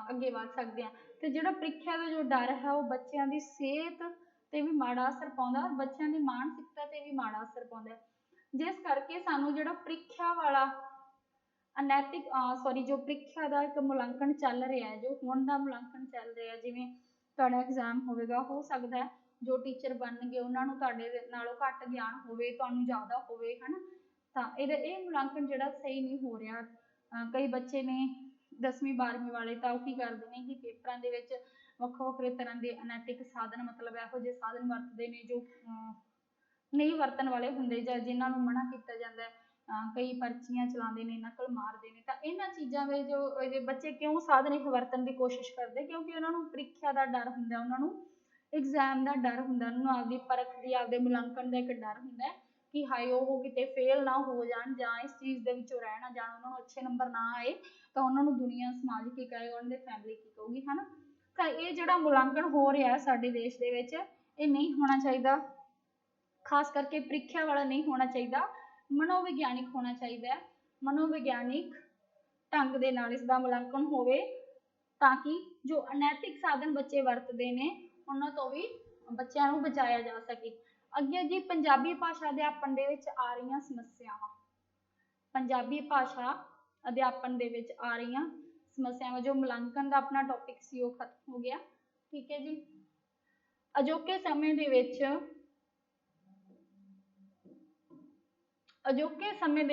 ਅੱਗੇ ਵੱਧ ਸਕਦੇ ਹਾਂ। ਤੇ ਜਿਹੜਾ ਪ੍ਰੀਖਿਆ ਦਾ ਜੋ ਡਰ ਹੈ ਉਹ ਬੱਚਿਆਂ ਦੀ ਸਿਹਤ ਤੇ ਵੀ ਮਾੜਾ ਅਸਰ ਪਾਉਂਦਾ, ਔਰ ਬੱਚਿਆਂ ਦੀ ਮਾਨਸਿਕਤਾ ਤੇ ਵੀ ਮਾੜਾ ਅਸਰ ਪਾਉਂਦਾ, ਜਿਸ ਕਰਕੇ ਸਾਨੂੰ ਜਿਹੜਾ ਪ੍ਰੀਖਿਆ ਵਾਲਾ ਅਨੈਤਿਕ ਜੋ ਪ੍ਰੀਖਿਆ ਦਾ ਇੱਕ ਮੁਲਾਂਕਣ ਚੱਲ ਰਿਹਾ ਹੈ, ਜੋ ਹੁਣ ਦਾ ਮੁਲਾਂਕਣ ਚੱਲ ਰਿਹਾ, ਜਿਵੇਂ ਤੁਹਾਡਾ ਐਗਜ਼ਾਮ ਹੋਵੇਗਾ, ਹੋ ਸਕਦਾ ਹੈ ਜੋ ਟੀਚਰ ਬਣਨਗੇ ਉਹਨਾਂ ਨੂੰ ਤੁਹਾਡੇ ਨਾਲੋਂ ਘੱਟ ਗਿਆਨ ਹੋਵੇ, ਤੁਹਾਨੂੰ ਜ਼ਿਆਦਾ ਹੋਵੇ, ਹਨਾ। ਤਾਂ ਇਹ ਮੁਲਾਂਕਣ ਜਿਹੜਾ ਸਹੀ ਨਹੀਂ ਹੋ ਰਿਹਾ। ਕਈ ਬੱਚੇ ਨੇ 10ਵੀਂ 12ਵੀਂ ਵਾਲੇ ਤਾਂ ਉਹ ਕੀ ਕਰਦੇ ਨੇ ਕਿ ਪੇਪਰਾਂ ਦੇ ਵਿੱਚ ਵੱਖੋ ਵੱਖਰੇ ਤਰ੍ਹਾਂ ਦੇ ਅਨੈਤਿਕ ਸਾਧਨ, ਮਤਲਬ ਇਹੋ ਜਿਹੇ ਸਾਧਨ ਵਰਤਦੇ ਨੇ ਜੋ ਨਹੀਂ ਵਰਤਣ ਵਾਲੇ ਹੁੰਦੇ ਜਾਂ ਜਿਨ੍ਹਾਂ ਨੂੰ ਮਨਾ ਕੀਤਾ ਜਾਂਦਾ ਹੈ। ਕਈ ਪਰਚੀਆਂ ਚਲਾਉਂਦੇ ਨੇ, ਨਕਲ ਮਾਰਦੇ ਨੇ। ਤਾਂ ਇਹਨਾਂ ਚੀਜ਼ਾਂ ਦੇ ਜੋ ਬੱਚੇ ਕਿਉਂ ਸਾਧਨ ਇਹ ਵਰਤਣ ਦੀ ਕੋਸ਼ਿਸ਼ ਕਰਦੇ, ਕਿਉਂਕਿ ਉਹਨਾਂ ਨੂੰ ਪ੍ਰੀਖਿਆ ਦਾ ਡਰ ਹੁੰਦਾ, ਉਹਨਾਂ ਨੂੰ ਐਗਜ਼ਾਮ ਦਾ ਡਰ ਹੁੰਦਾ, ਉਹਨਾਂ ਨੂੰ ਆਪਦੀ ਪਰਖ ਦੀ, ਆਪਦੇ ਮੁਲਾਂਕਣ ਦਾ ਇੱਕ ਡਰ ਹੁੰਦਾ ਕਿ ਹਾਏ ਉਹ ਕਿਤੇ ਫੇਲ ਨਾ ਹੋ ਜਾਣ ਜਾਂ ਇਸ ਚੀਜ਼ ਦੇ ਵਿੱਚੋਂ ਰਹਿ ਨਾ ਜਾਣ, ਉਹਨਾਂ ਨੂੰ ਅੱਛੇ ਨੰਬਰ ਨਾ ਆਏ ਤਾਂ ਉਹਨਾਂ ਨੂੰ ਦੁਨੀਆ ਸਮਾਜ ਕੀ ਕਹੇਗਾ, ਉਹਨਾਂ ਦੀ ਫੈਮਿਲੀ ਕੀ ਕਹੂਗੀ, ਹਨਾ। ਤਾਂ ਇਹ ਜਿਹੜਾ ਮੁਲਾਂਕਣ ਹੋ ਰਿਹਾ ਸਾਡੇ ਦੇਸ਼ ਦੇ ਵਿੱਚ ਇਹ ਨਹੀਂ ਹੋਣਾ ਚਾਹੀਦਾ, ਖਾਸ ਕਰਕੇ ਪ੍ਰੀਖਿਆ ਵਾਲਾ ਨਹੀਂ ਹੋਣਾ ਚਾਹੀਦਾ, ਮਨੋਵਿਗਿਆਨਿਕ ਹੋਣਾ ਚਾਹੀਦਾ ਹੈ। ਮਨੋਵਿਗਿਆਨਿਕ ਢੰਗ ਦੇ ਨਾਲ ਇਸ ਦਾ ਮੁਲਾਂਕਣ ਹੋਵੇ ਤਾਂ ਕਿ ਜੋ ਅਨੈਤਿਕ ਸਾਧਨ ਬੱਚੇ ਵਰਤਦੇ ਨੇ ਉਹਨਾਂ ਤੋਂ ਵੀ ਬੱਚਿਆਂ ਨੂੰ ਬਚਾਇਆ ਜਾ ਸਕੇ। ਅੱਗੇ ਜੀ ਪੰਜਾਬੀ ਭਾਸ਼ਾ ਅਧਿਆਪਨ ਦੇ ਵਿੱਚ ਆ ਰਹੀਆਂ ਸਮੱਸਿਆਵਾਂ। ਪੰਜਾਬੀ ਭਾਸ਼ਾ ਅਧਿਆਪਨ ਦੇ ਵਿੱਚ ਆ ਰਹੀਆਂ ਸਮੱਸਿਆਵਾਂ। ਜੋ ਮੁਲਾਂਕਣ ਦਾ ਆਪਣਾ ਟੌਪਿਕ ਸੀ ਉਹ ਖਤਮ ਹੋ ਗਿਆ। ਠੀਕ ਹੈ ਜੀ। ਅਜੋਕੇ ਸਮੇਂ ਦੇ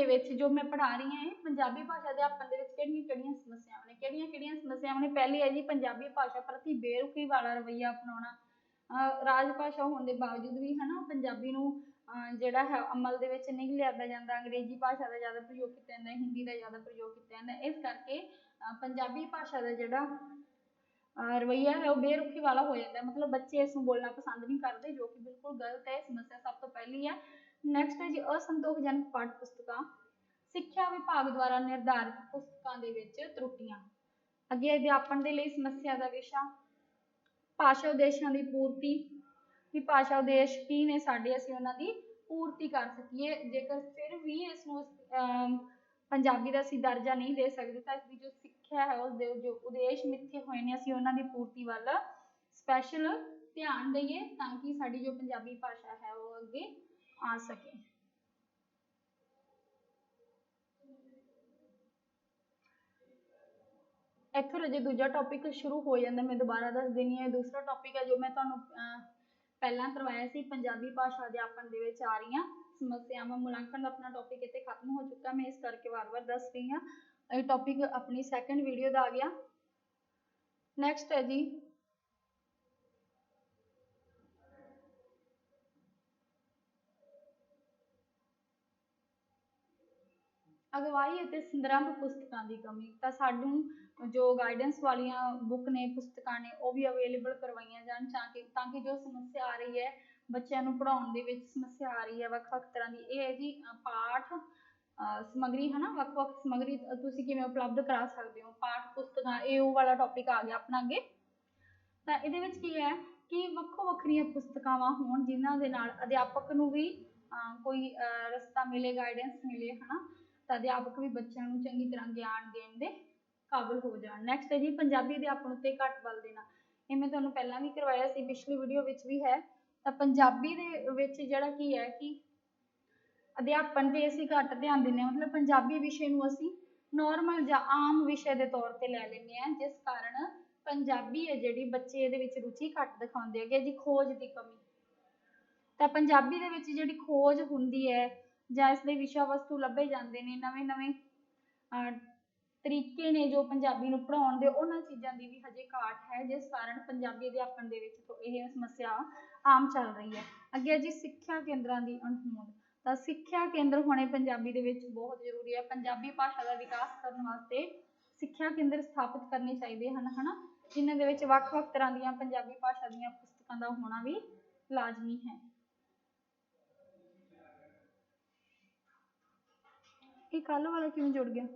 ਵਿੱਚ ਜੋ ਮੈਂ ਪੜ੍ਹਾ ਰਹੀ ਹਾਂ ਪੰਜਾਬੀ ਭਾਸ਼ਾ ਅਧਿਆਪਨ ਦੇ ਵਿੱਚ ਕਿਹੜੀਆਂ ਸਮੱਸਿਆਵਾਂ ਨੇ। ਪਹਿਲੀ ਹੈ ਜੀ ਪੰਜਾਬੀ ਭਾਸ਼ਾ ਪ੍ਰਤੀ ਬੇਰੁਖੀ ਵਾਲਾ ਰਵੱਈਆ ਅਪਣਾਉਣਾ। ਰਾਜ ਭਾਸ਼ਾ ਹੋਣ ਦੇ ਬਾਵਜੂਦ ਵੀ ਪੰਜਾਬੀ ਨੂੰ ਜਿਹੜਾ ਹੈ ਅਮਲ ਦੇ ਵਿੱਚ ਨਹੀਂ ਲਿਆਂਦਾ ਜਾਂਦਾ। ਅੰਗਰੇਜ਼ੀ ਭਾਸ਼ਾ ਦਾ ਜ਼ਿਆਦਾ ਪ੍ਰਯੋਗ ਕੀਤਾ ਜਾਂਦਾ, ਹਿੰਦੀ ਦਾ ਜ਼ਿਆਦਾ ਪ੍ਰਯੋਗ ਕੀਤਾ ਜਾਂਦਾ। ਇਸ ਕਰਕੇ ਪੰਜਾਬੀ ਭਾਸ਼ਾ ਦਾ ਜਿਹੜਾ ਰਵੱਈਆ ਹੈ ਉਹ ਬੇਰੁਖੀ ਵਾਲਾ ਹੋ ਜਾਂਦਾ, ਮਤਲਬ ਬੱਚੇ ਇਸ ਨੂੰ ਬੋਲਣਾ ਪਸੰਦ ਨਹੀਂ ਕਰਦੇ, ਜੋ ਕਿ ਬਿਲਕੁਲ ਗਲਤ ਹੈ। ਸਮੱਸਿਆ ਸਭ ਤੋਂ ਪਹਿਲੀ ਹੈ। ਨੈਕਸਟ ਹੈ ਜੀ ਅਸੰਤੋਖਜਨਕ ਪਾਠ ਪੁਸਤਕਾਂ। ਸਿੱਖਿਆ ਵਿਭਾਗ ਦੁਆਰਾ ਨਿਰਧਾਰਿਤ ਪੁਸਤਕਾਂ ਦੇ ਵਿੱਚ ਤਰੁੱਟੀਆਂ। ਅੱਗੇ ਅਧਿਆਪਨ ਦੇ ਲਈ ਸਮੱਸਿਆ ਦਾ ਵਿਸ਼ਾ ਭਾਸ਼ਾ ਉਦੇਸ਼ਾਂ ਦੀ ਪੂਰਤੀ, ਕਿ ਭਾਸ਼ਾ ਉਦੇਸ਼ ਕੀ ਨੇ ਸਾਡੇ, ਅਸੀਂ ਉਹਨਾਂ ਦੀ ਪੂਰਤੀ ਕਰ ਸਕੀਏ। ਜੇਕਰ ਫਿਰ ਵੀ ਇਸ ਨੂੰ ਪੰਜਾਬੀ ਦਾ ਅਸੀਂ ਦਰਜਾ ਨਹੀਂ ਦੇ ਸਕਦੇ ਤਾਂ ਇਸਦੀ ਜੋ ਸਿੱਖਿਆ ਹੈ ਉਸ ਦੇ ਜੋ ਉਦੇਸ਼ ਮਿੱਥੇ ਹੋਏ ਨੇ ਅਸੀਂ ਉਹਨਾਂ ਦੀ ਪੂਰਤੀ ਵੱਲ ਸਪੈਸ਼ਲ ਧਿਆਨ ਦਈਏ ਤਾਂ ਕਿ ਸਾਡੀ ਜੋ ਪੰਜਾਬੀ ਭਾਸ਼ਾ ਹੈ ਉਹ ਅੱਗੇ ਆ ਸਕੇ। ਇੱਥੋਂ ਜੇ ਦੂਜਾ ਟੌਪਿਕ ਸ਼ੁਰੂ ਹੋ ਜਾਂਦਾ, ਮੈਂ ਦੁਬਾਰਾ ਦੱਸ ਦਿੰਦੀ ਹਾਂ। ਦੂਸਰਾ ਟੌਪਿਕ ਹੈ ਜੋ ਮੈਂ ਤੁਹਾਨੂੰ ਪਹਿਲਾਂ ਕਰਵਾਇਆ ਸੀ, ਪੰਜਾਬੀ ਭਾਸ਼ਾ ਅਧਿਆਪਨ ਦੇ ਵਿੱਚ ਆ ਰਹੀਆਂ ਸਮੱਸਿਆਵਾਂ। ਮੁਲਾਂਕਣ ਦਾ ਆਪਣਾ ਟੌਪਿਕ ਇੱਥੇ ਖਤਮ ਹੋ ਚੁੱਕਾ, ਮੈਂ ਇਸ ਕਰਕੇ ਵਾਰ-ਵਾਰ ਦੱਸ ਰਹੀ ਹਾਂ। ਇਹ ਟੌਪਿਕ ਆਪਣੀ ਸੈਕਿੰਡ ਵੀਡੀਓ ਦਾ ਆ ਗਿਆ। ਨੈਕਸਟ ਹੈ ਜੀ ਅਗਵਾਈ ਅਤੇ ਸੰਦਰਭ ਪੁਸਤਕਾਂ ਦੀ ਕਮੀ। ਤਾਂ ਸਾਨੂੰ ਜੋ ਗਾਈਡੈਂਸ ਵਾਲੀਆਂ ਬੁੱਕ ਨੇ, ਪੁਸਤਕਾਂ ਨੇ, ਉਹ ਵੀ ਅਵੇਲੇਬਲ ਕਰਵਾਈਆਂ ਜਾਣ ਤਾਂ ਕਿ ਜੋ ਸਮੱਸਿਆ ਆ ਰਹੀ ਹੈ ਬੱਚਿਆਂ ਨੂੰ ਪੜ੍ਹਾਉਣ ਦੇ ਵਿੱਚ ਸਮੱਸਿਆ ਆ ਰਹੀ ਹੈ ਵੱਖ-ਵੱਖ ਤਰ੍ਹਾਂ ਦੀ, ਇਹ ਹੈ ਜੀ ਪਾਠ ਸਮੱਗਰੀ ਵੱਖ-ਵੱਖ ਸਮੱਗਰੀ ਤੁਸੀਂ ਕਿਵੇਂ ਉਪਲਬਧ ਕਰਾ ਸਕਦੇ ਹੋ। ਪਾਠ ਪੁਸਤਕਾਂ ਉਹ ਵਾਲਾ ਟੌਪਿਕ ਆ ਗਿਆ ਆਪਣਾ ਅੱਗੇ। ਤਾਂ ਇਹਦੇ ਵਿੱਚ ਕੀ ਹੈ ਕਿ ਵੱਖੋ ਵੱਖਰੀਆਂ ਪੁਸਤਕਾਵਾਂ ਹੋਣ ਜਿਨ੍ਹਾਂ ਦੇ ਨਾਲ ਅਧਿਆਪਕ ਨੂੰ ਵੀ ਕੋਈ ਰਸਤਾ ਮਿਲੇ, ਗਾਈਡੈਂਸ ਮਿਲੇ ਤਾਂ ਅਧਿਆਪਕ ਵੀ ਬੱਚਿਆਂ ਨੂੰ ਚੰਗੀ ਤਰ੍ਹਾਂ ਗਿਆਨ ਦੇਣ ਦੇ ਕਾਬਿਲ ਹੋ ਜਾਣ। ਨੈਕਸਟ ਹੈ ਜੀ ਪੰਜਾਬੀ ਅਧਿਆਪਨ ਉੱਤੇ ਘੱਟ ਬਲ ਦੇਣਾ। ਇਹ ਮੈਂ ਤੁਹਾਨੂੰ ਪਹਿਲਾਂ ਵੀ ਕਰਵਾਇਆ ਸੀ, ਪਿਛਲੀ ਵੀਡੀਓ ਵਿੱਚ ਵੀ ਹੈ। ਤਾਂ ਪੰਜਾਬੀ ਦੇ ਵਿੱਚ ਜਿਹੜਾ ਕੀ ਹੈ ਕਿ ਅਧਿਆਪਨ ਤੇ ਅਸੀਂ ਘੱਟ ਧਿਆਨ ਦਿੰਦੇ ਹਾਂ, ਮਤਲਬ ਪੰਜਾਬੀ ਵਿਸ਼ੇ ਨੂੰ ਅਸੀਂ ਨੋਰਮਲ ਜਾਂ ਆਮ ਵਿਸ਼ੇ ਦੇ ਤੌਰ ਤੇ ਲੈ ਲੈਂਦੇ ਹਾਂ, ਜਿਸ ਕਾਰਨ ਪੰਜਾਬੀ ਹੈ ਜਿਹੜੀ ਬੱਚੇ ਇਹਦੇ ਵਿੱਚ ਰੁਚੀ ਘੱਟ ਦਿਖਾਉਂਦੇ ਹੈਗੇ ਜੀ। ਖੋਜ ਦੀ ਕਮੀ। ਤਾਂ ਪੰਜਾਬੀ ਦੇ ਵਿੱਚ ਜਿਹੜੀ ਖੋਜ ਹੁੰਦੀ ਹੈ ਜਾਂ ਇਸ ਦੇ ਵਿਸ਼ਾ ਵਸਤੂ ਲੱਭੇ ਜਾਂਦੇ ਨੇ, ਨਵੇਂ-ਨਵੇਂ ਤਰੀਕੇ ਨੇ ਜੋ ਪੰਜਾਬੀ ਨੂੰ ਪੜ੍ਹਾਉਣ ਦੇ, ਉਹਨਾਂ ਚੀਜ਼ਾਂ ਦੀ ਵੀ ਹਜੇ ਘਾਟ ਹੈ, ਜਿਸ ਕਾਰਨ ਪੰਜਾਬੀ ਅਧਿਆਪਨ ਦੇ ਵਿੱਚ ਇਹ ਸਮੱਸਿਆ ਆਮ ਚੱਲ ਰਹੀ ਹੈ। ਅੱਗੇ ਜੀ ਸਿੱਖਿਆ ਕੇਂਦਰਾਂ ਦੀ ਅਣਹੋਂਦ। ਤਾਂ ਸਿੱਖਿਆ ਕੇਂਦਰ ਹੋਣੇ ਪੰਜਾਬੀ ਦੇ ਵਿੱਚ ਬਹੁਤ ਜ਼ਰੂਰੀ ਹੈ। ਪੰਜਾਬੀ ਭਾਸ਼ਾ ਦਾ ਵਿਕਾਸ ਕਰਨ ਵਾਸਤੇ ਸਿੱਖਿਆ ਕੇਂਦਰ ਸਥਾਪਿਤ ਕਰਨੇ ਚਾਹੀਦੇ ਹਨ ਜਿਨ੍ਹਾਂ ਦੇ ਵਿੱਚ ਵੱਖ-ਵੱਖ ਤਰ੍ਹਾਂ ਦੀਆਂ ਪੰਜਾਬੀ ਭਾਸ਼ਾ ਦੀਆਂ ਪੁਸਤਕਾਂ ਦਾ ਹੋਣਾ ਵੀ ਲਾਜ਼ਮੀ ਹੈ। ਇਹ ਕੱਲ੍ਹ ਵਾਲਾ ਕਿਵੇਂ ਜੁੜ ਗਿਆ?